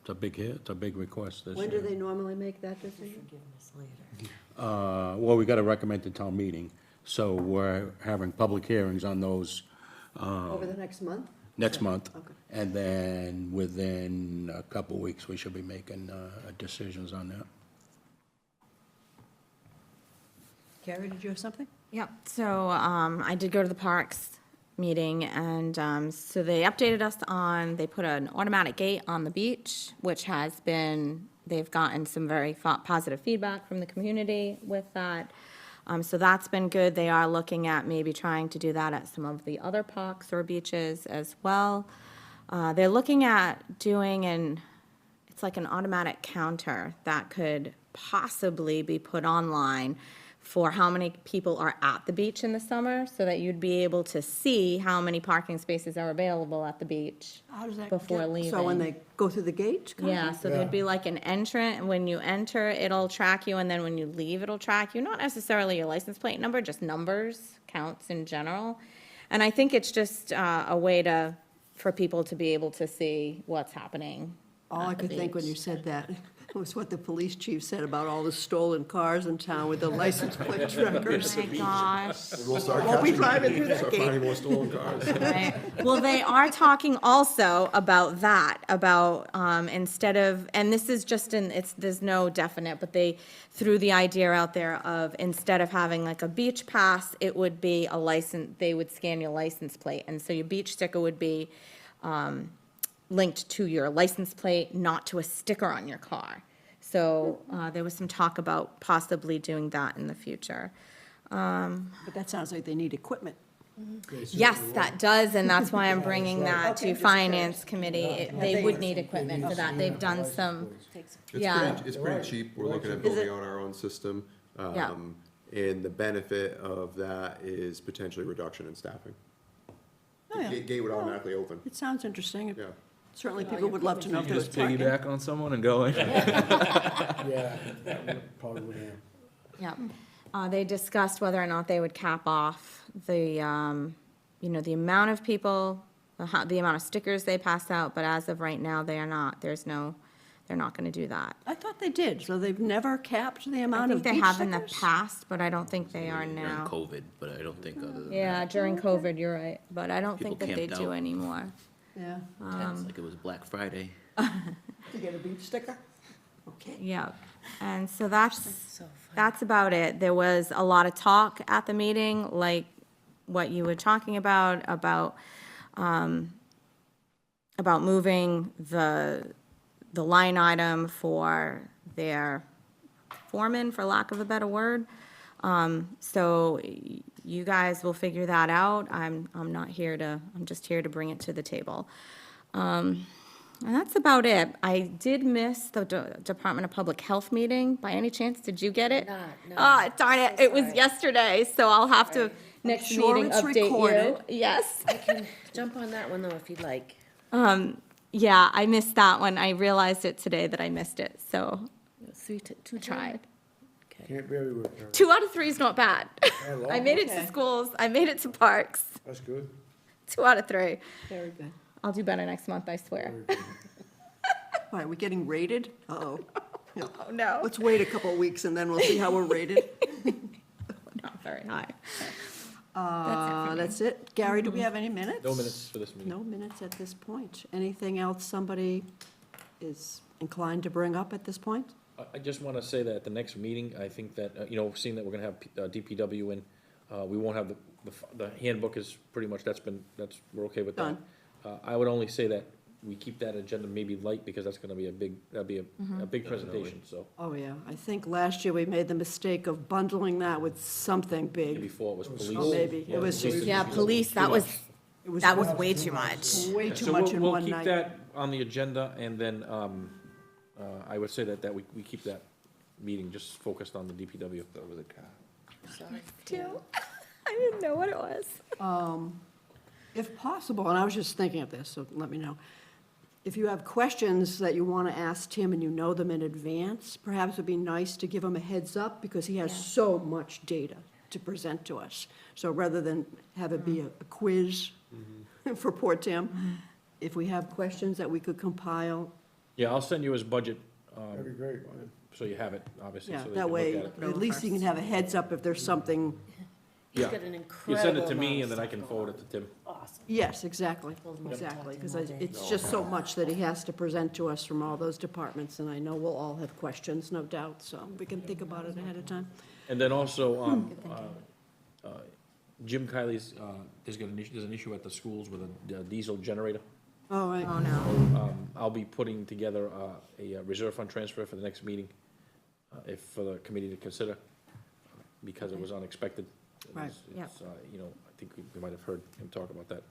a big hit, it's a big request this When year. do they normally make that decision? Well, we got to recommend to town meeting, so we're having public hearings on those Over the next month? next month. Okay. And then within a couple weeks, we should be making decisions on that. Carrie, did you have something? Yep, so I did go to the Parks meeting, and so they updated us on, they put an automatic gate on the beach, which has been, they've gotten some very positive feedback from the community with that. So that's been good. They are looking at maybe trying to do that at some of the other parks or beaches as well. They're looking at doing it's like an automatic counter that could possibly be put online for how many people are at the beach in the summer, so that you'd be able to see how many parking spaces are available at the beach How does that before get- leaving. So when they go through the gate? kind of? Yeah, so there'd be like an entrant, and when you enter, it'll track you, and then when you leave, it'll track you. Not necessarily your license plate number, just numbers, counts in general. And I think it's just a way for people to be able to see what's happening. All I at the could think when beach. you said that was what the police chief said about all the stolen cars in town with the license plate trackers. Oh my gosh. We'll start Won't be catching, driving through that start gate. finding more stolen cars. Right. Well, they are talking also about that, about instead of, and this is just there's no definite, but they threw the idea out there of instead of having like a beach pass, it would be a license, they would scan your license plate. And so your beach sticker would be linked to your license plate, not to a sticker on your car. So there was some talk about possibly doing that in the future. But that sounds like they need equipment. Yes, that does, and that's why I'm bringing that Okay, to just Finance Committee. They would need equipment for that. They've done some, yeah. It's pretty cheap. We're looking at Is building it- out our own system. Yeah. And the benefit of that is potentially reduction in staffing. Oh, yeah. The gate would automatically open, It sounds interesting. yeah. Certainly, people would love to know if You there was just parking. piggyback on someone and go in. Yeah, that would probably would have. Yeah. They discussed whether or not they would cap off the amount of people, the amount of stickers they pass out, but as of right now, they are not. They're not gonna do that. I thought they did, so they've never capped the I amount of think beach they have in the stickers? past, but I don't think they are During now. COVID, but I don't think other than that. Yeah, during COVID, you're right, but I don't think People that they camped do out. anymore. Yeah, It's like it was Black Friday. to get a beach sticker? Okay. Yeah, and so that's So funny. that's about it. There was a lot of talk at the meeting, like what you were talking about moving the line item for their foreman, for lack of a better word. So you guys will figure that out. I'm just here to bring it to the table. And that's about it. I did miss the Department of Public Health meeting. By any chance, did you get it? No. Ah, darn it, it was sorry. yesterday, so I'll have to, next sure meeting, it's update you. recorded. Yes. I can jump on that one though if you'd like. Yeah, I missed that one. I realized it today that I missed it, so 2 tried. Can't be everywhere, Karen. 2 out of 3 is not bad. Hello. I made it to Okay. schools, I made it to parks. That's good. 2 out of 3. Very good. I'll do better next month, I swear. All right, we're getting rated? Uh-oh. Yeah. Oh, no, Let's wait a couple of weeks and then we'll see how we're rated. not very high. That's it. Gary, do we have any minutes? No minutes for this meeting. No minutes at this point. Anything else somebody is inclined to bring up at this point? I just want to say that at the next meeting, I think that, you know, seeing that we're going to have DPW in, we won't have the handbook is pretty much, we're okay with that. Done. I would only say that we keep that agenda maybe light, because that's going to be a big presentation, so. Oh, yeah. I think last year we made the mistake of bundling that with something big. Before it was police. Oh, maybe. It was just, Yeah, police, that was way too much. way too So much in we'll one keep night. that on the agenda, and then, I would say that we keep that meeting just focused on the DPW. That was Sorry. Too. I didn't know what it was. If possible, and I was just thinking of this, so let me know. If you have questions that you want to ask Tim and you know them in advance, perhaps it'd be nice to give him a heads up, because he has so much data to present to us. So rather than have it be a quiz for poor Tim, if we have questions that we could compile, Yeah, I'll send you his budget, That'd be great. so you have it, obviously, yeah, so that you that can way, look at it. at least you can have a heads up if there's something. He's Yeah. got an You incredible send it to me, amount and of then I stuff can going forward on. it to Tim. Awesome. Yes, exactly, Well, we'll exactly, talk because to him all day. it's just so much that he has to present to us from all those departments, and I know we'll all have questions, no doubt, so we can think about it ahead of time. And then also, Jim Kiley's, there's an issue at the schools with a diesel generator. All right. Oh, no. I'll be putting together a reserve fund transfer for the next meeting, for the committee to consider, because it was unexpected. Right, yep. You know, I think we might have heard him talk about that.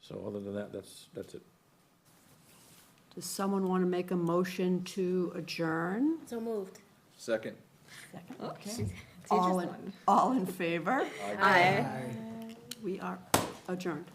So other than that, that's it. Does someone want to make a motion to adjourn? So moved. Second. Okay. All in favor? Aye. We are adjourned.